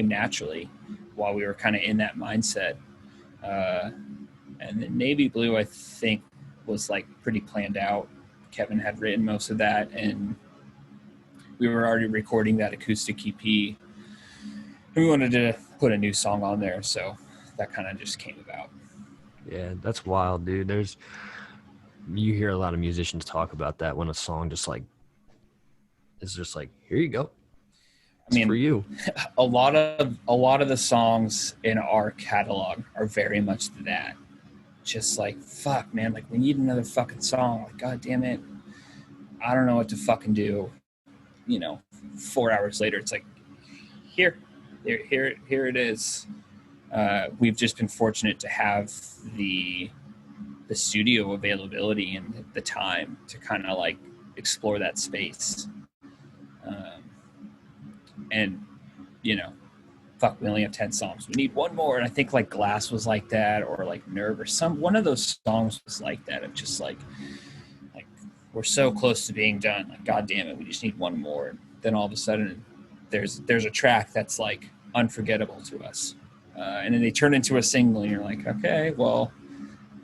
naturally while we were kind of in that mindset. And then Navy Blue, I think, was like pretty planned out. Kevin had written most of that, and we were already recording that acoustic EP. We wanted to put a new song on there, so that kind of just came about. Yeah, that's wild, dude. You hear a lot of musicians talk about that when a song just like is just like, here you go. It's for you. A lot of the songs in our catalog are very much that. Just like, fuck, man, like, we need another fucking song. Like, god damn it, I don't know what to fucking do. 4 hours later, it's like, here it is. We've just been fortunate to have the studio availability and the time to kind of like explore that space. And fuck, we only have 10 songs. We need one more. And I think like Glass was like that, or like Nerve, or one of those songs was like that, of just like we're so close to being done. Like, god damn it, we just need one more. And then all of a sudden there's a track that's like unforgettable to us. And then they turn into a single, and you're like, okay, well,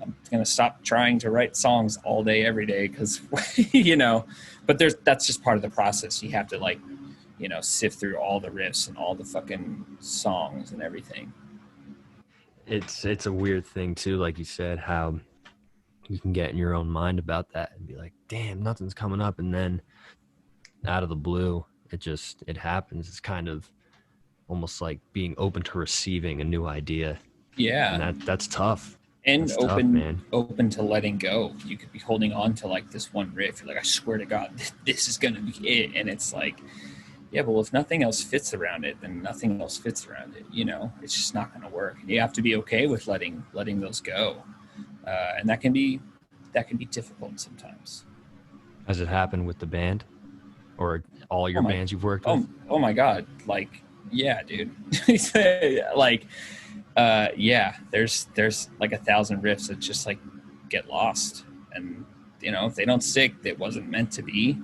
I'm going to stop trying to write songs all day, every day. Cause but that's just part of the process. You have to like, sift through all the riffs and all the fucking songs and everything. It's a weird thing too, like you said, how you can get in your own mind about that and be like, damn, nothing's coming up, and then out of the blue it happens. It's kind of almost like being open to receiving a new idea. Yeah. And that's tough. And that's open, man. Open to letting go. You could be holding on to like this one riff. You're like, I swear to God, this is gonna be it. And it's like, yeah, but if nothing else fits around it, then nothing else fits around it. It's just not going to work. You have to be okay with letting those go, and that can be difficult sometimes. Has it happened with the band, or all your bands you've worked with? Oh my God! Like, yeah, dude. Like, yeah. There's like 1,000 riffs that just like get lost, and if they don't stick, it wasn't meant to be,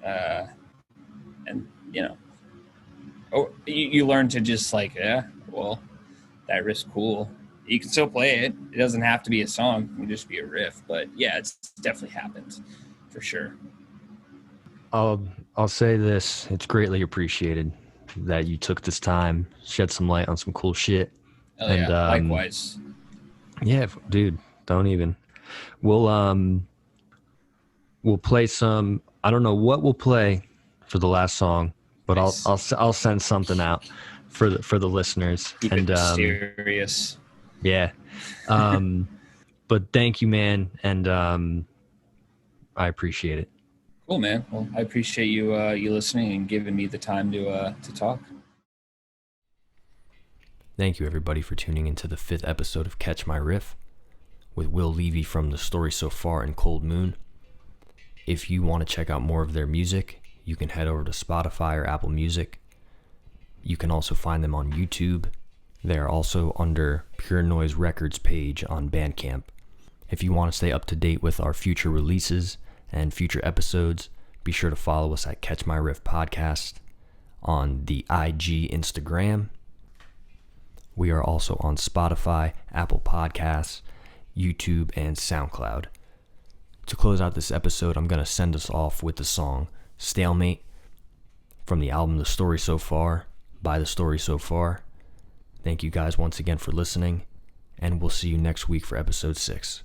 and. You learn to just like, yeah, well, that riff's cool. You can still play it. It doesn't have to be a song. It can just be a riff. But yeah, it's definitely happened for sure. I'll say this. It's greatly appreciated that you took this time, shed some light on some cool shit. Oh, and yeah, likewise. Yeah, dude, don't even. We'll play some, I don't know what we'll play for the last song, but nice. I'll send something out for the listeners. Keep it mysterious. Yeah. But thank you, man, and I appreciate it. Cool, man. Well, I appreciate you listening and giving me the time to talk. Thank you, everybody, for tuning into the 5th episode of Catch My Riff with Will Levy from The Story So Far and Cold Moon. If you want to check out more of their music, you can head over to Spotify or Apple Music. You can also find them on YouTube. They are also under Pure Noise Records page on Bandcamp. If you want to stay up to date with our future releases and future episodes, be sure to follow us at Catch My Riff Podcast on the IG Instagram. We are also on Spotify, Apple Podcasts, YouTube, and SoundCloud. To close out this episode, I'm going to send us off with the song Stalemate from the album The Story So Far by The Story So Far. Thank you guys once again for listening, and we'll see you next week for episode 6.